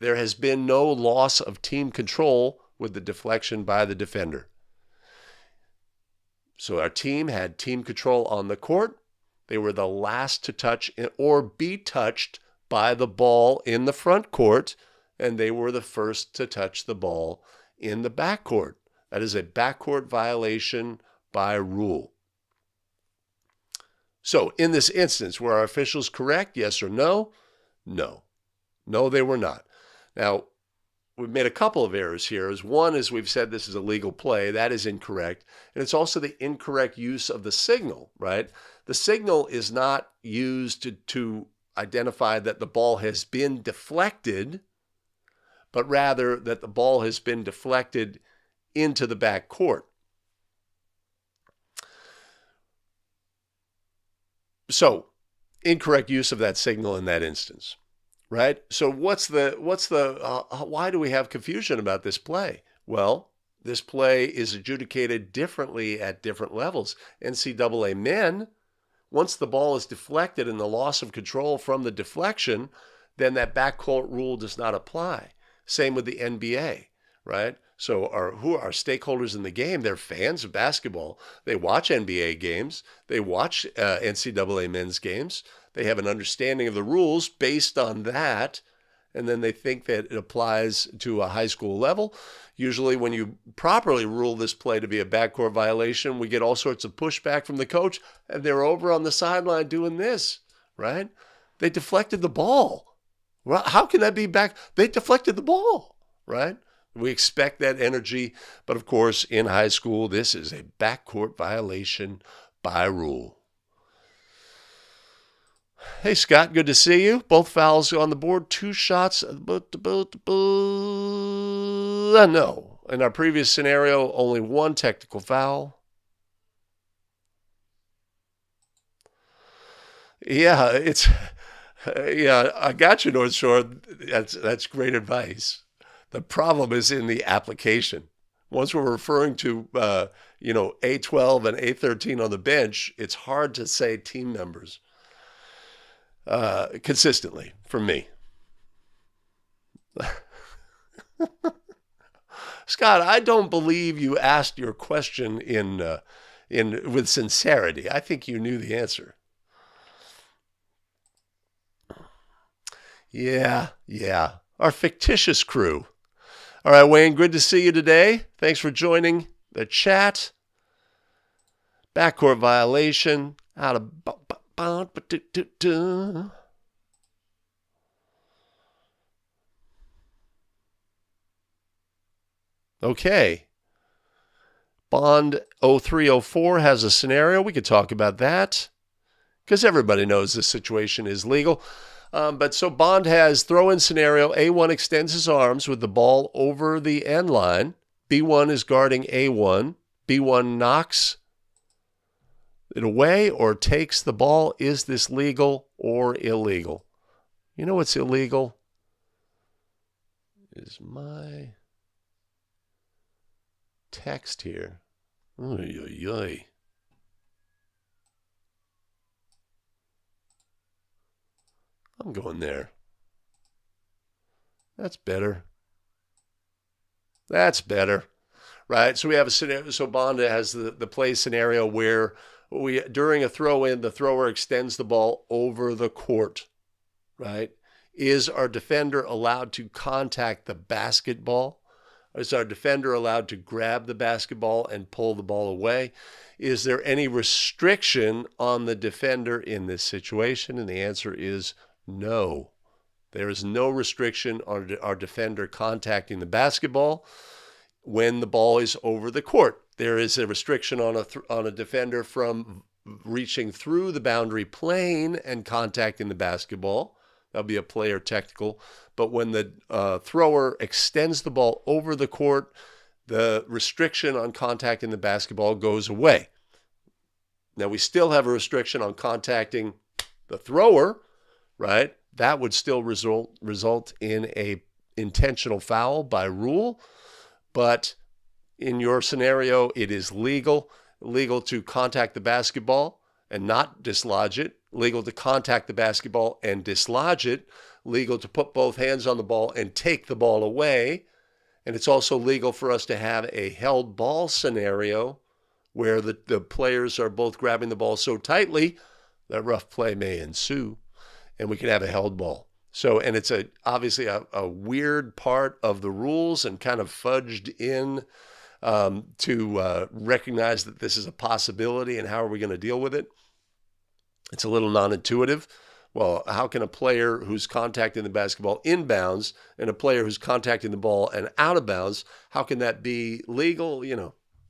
There has been no loss of team control with the deflection by the defender. So our team had team control on the court. They were the last to touch or be touched by the ball in the front court, and they were the first to touch the ball in the backcourt. That is a backcourt violation by rule. So in this instance, were our officials correct? Yes or no? No. No, they were not. Now, we've made a couple of errors here. One is we've said this is a legal play. That is incorrect. And it's also the incorrect use of the signal, right? The signal is not used to identify that the ball has been deflected, but rather that the ball has been deflected into the back court. So, incorrect use of that signal in that instance. right? So why do we have confusion about this play? Well, this play is adjudicated differently at different levels. NCAA men, once the ball is deflected and the loss of control from the deflection, then that backcourt rule does not apply. Same with the NBA, right? So who are stakeholders in the game? They're fans of basketball. They watch NBA games. They watch NCAA men's games. They have an understanding of the rules based on that, and then they think that it applies to a high school level. Usually when you properly rule this play to be a backcourt violation, we get all sorts of pushback from the coach, and they're over on the sideline doing this, right? They deflected the ball. Well, how can that be back? They deflected the ball, right? We expect that energy, but of course, in high school, this is a backcourt violation by rule. Hey, Scott, good to see you. Both fouls on the board, 2 shots. No. In our previous scenario, only 1 technical foul. Yeah, I got you, North Shore. That's great advice. The problem is in the application. Once we're referring to, A12 and A13 on the bench, it's hard to say team members consistently for me. Scott, I don't believe you asked your question with sincerity. I think you knew the answer. Yeah. Our fictitious crew. All right, Wayne, good to see you today. Thanks for joining the chat. Backcourt violation. Out of... Okay. Bond 0304 has a scenario. We could talk about that because everybody knows this situation is legal. But so Bond has throw-in scenario. A1 extends his arms with the ball over the end line. B1 is guarding A1. B1 knocks it away or takes the ball. Is this legal or illegal? You know what's illegal? Is my text here. Oy, oy, oy. I'm going there. That's better. That's better. Right? So we have a scenario. So Bonda has the play scenario where during a throw-in, the thrower extends the ball over the court. Right? Is our defender allowed to contact the basketball? Is our defender allowed to grab the basketball and pull the ball away? Is there any restriction on the defender in this situation? And the answer is no. There is no restriction on our defender contacting the basketball when the ball is over the court. There is a restriction on a defender from reaching through the boundary plane and contacting the basketball. That'll be a player technical. But when the thrower extends the ball over the court, the restriction on contacting the basketball goes away. Now, we still have a restriction on contacting the thrower, right? That would still result in a intentional foul by rule. But in your scenario, it is legal to contact the basketball and not dislodge it, legal to contact the basketball and dislodge it, legal to put both hands on the ball and take the ball away. And it's also legal for us to have a held ball scenario where the players are both grabbing the ball so tightly that rough play may ensue, and we can have a held ball. So, and it's obviously a weird part of the rules and kind of fudged in to recognize that this is a possibility and how are we going to deal with it. It's a little non-intuitive. Well, how can a player who's contacting the basketball inbounds and a player who's contacting the ball and out of bounds, how can that be legal?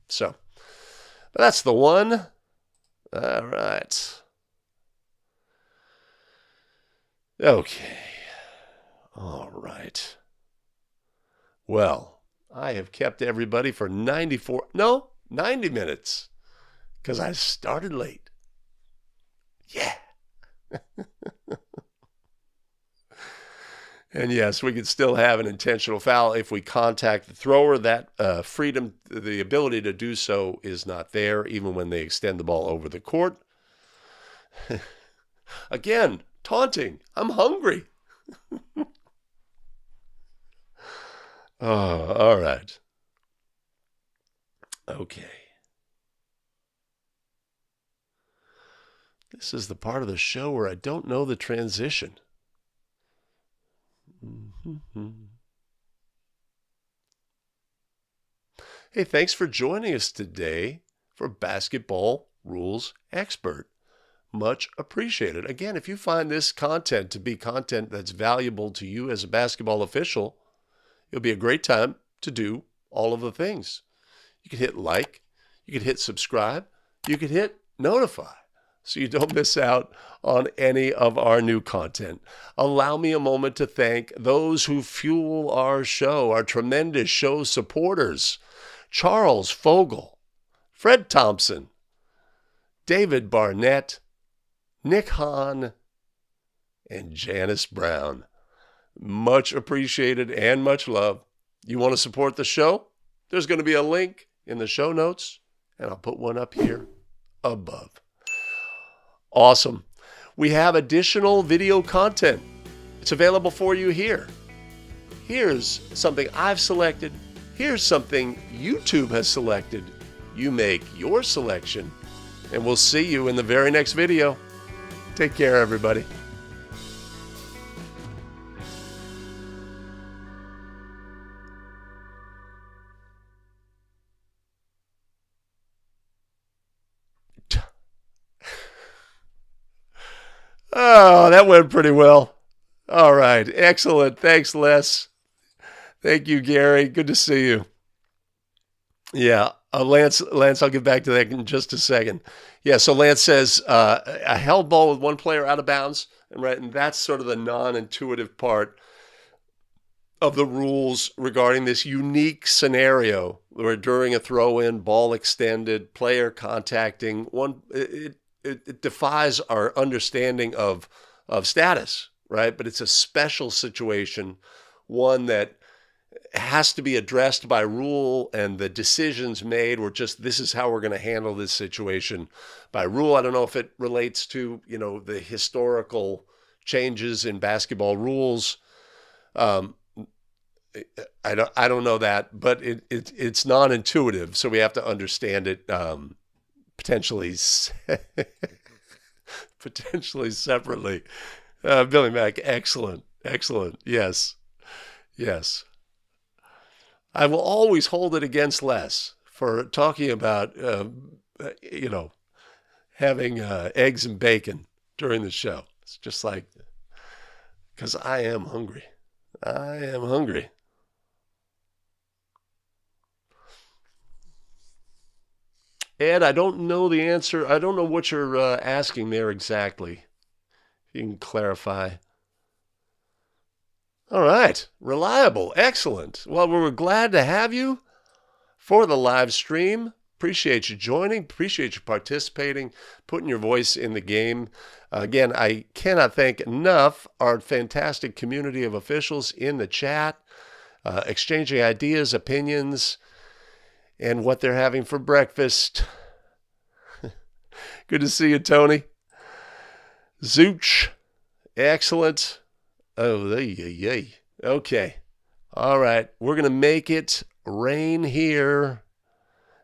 So but that's the one. All right. Okay. All right. Well, I have kept everybody for 90 minutes because I started late. Yeah. And yes, we could still have an intentional foul if we contact the thrower. That freedom, the ability to do so is not there, even when they extend the ball over the court. Again, taunting. I'm hungry. Oh, all right. Okay. This is the part of the show where I don't know the transition. Hey, thanks for joining us today for Basketball Rules Expert. Much appreciated. Again, if you find this content to be content that's valuable to you as a basketball official, it'll be a great time to do all of the things. You could hit like, you could hit subscribe, you could hit notify so you don't miss out on any of our new content. Allow me a moment to thank those who fuel our show, our tremendous show supporters: Charles Fogel, Fred Thompson, David Barnett, Nick Hahn, and Janice Brown. Much appreciated and much love. You want to support the show? There's going to be a link in the show notes, and I'll put one up here above. Awesome. We have additional video content. It's available for you here. Here's something I've selected. Here's something YouTube has selected. You make your selection, and we'll see you in the very next video. Take care, everybody. Oh, that went pretty well. All right. Excellent. Thanks, Les. Thank you, Gary. Good to see you. Yeah. Lance, I'll get back to that in just a second. Yeah, so Lance says a held ball with one player out of bounds, and that's sort of the non-intuitive part of the rules regarding this unique scenario where during a throw-in, ball extended, player contacting one. It defies our understanding of status, right? But it's a special situation, one that has to be addressed by rule, and the decisions made were just, this is how we're going to handle this situation by rule. I don't know if it relates to, the historical changes in basketball rules. I don't know that, but it's non-intuitive, so we have to understand it potentially separately. Billy Mack, excellent. Yes. I will always hold it against Les for talking about, having eggs and bacon during the show. It's just like, because I am hungry. Ed, I don't know the answer. I don't know what you're asking there exactly. If you can clarify. All right. Reliable. Excellent. Well, we're glad to have you for the live stream. Appreciate you joining. Appreciate you participating, putting your voice in the game. Again, I cannot thank enough our fantastic community of officials in the chat, exchanging ideas, opinions, and what they're having for breakfast. Good to see you, Tony. Zooch. Excellent. Oh, yay. Okay. All right. We're going to make it rain here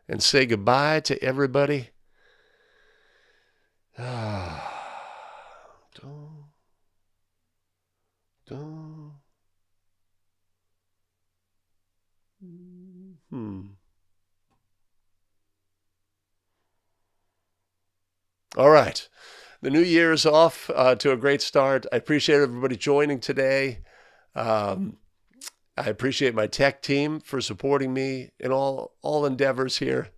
and say goodbye to everybody. All right. The new year is off to a great start. I appreciate everybody joining today. I appreciate my tech team for supporting me in all endeavors here.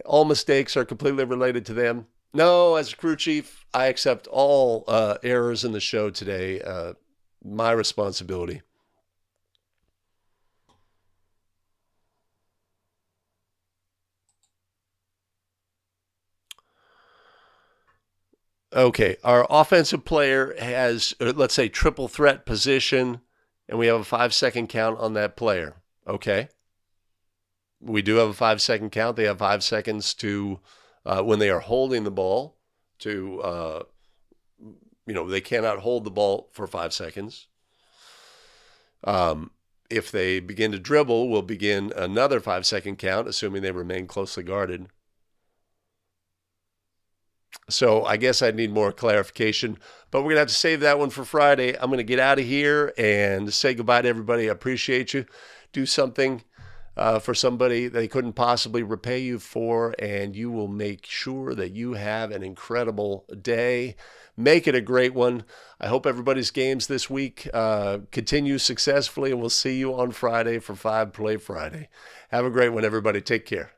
All mistakes are completely related to them. No, as a crew chief, I accept all errors in the show today. My responsibility. Okay, our offensive player has, let's say, triple threat position. and we have a 5-second count on that player. Okay. We do have a 5-second count. They have 5 seconds to, when they are holding the ball, to, they cannot hold the ball for 5 seconds. If they begin to dribble, we'll begin another 5-second count, assuming they remain closely guarded. So I guess I need more clarification, but we're going to have to save that one for Friday. I'm going to get out of here and say goodbye to everybody. I appreciate you. Do something for somebody they couldn't possibly repay you for, and you will make sure that you have an incredible day. Make it a great one. I hope everybody's games this week continue successfully, and we'll see you on Friday for 5 Play Friday. Have a great one, everybody. Take care.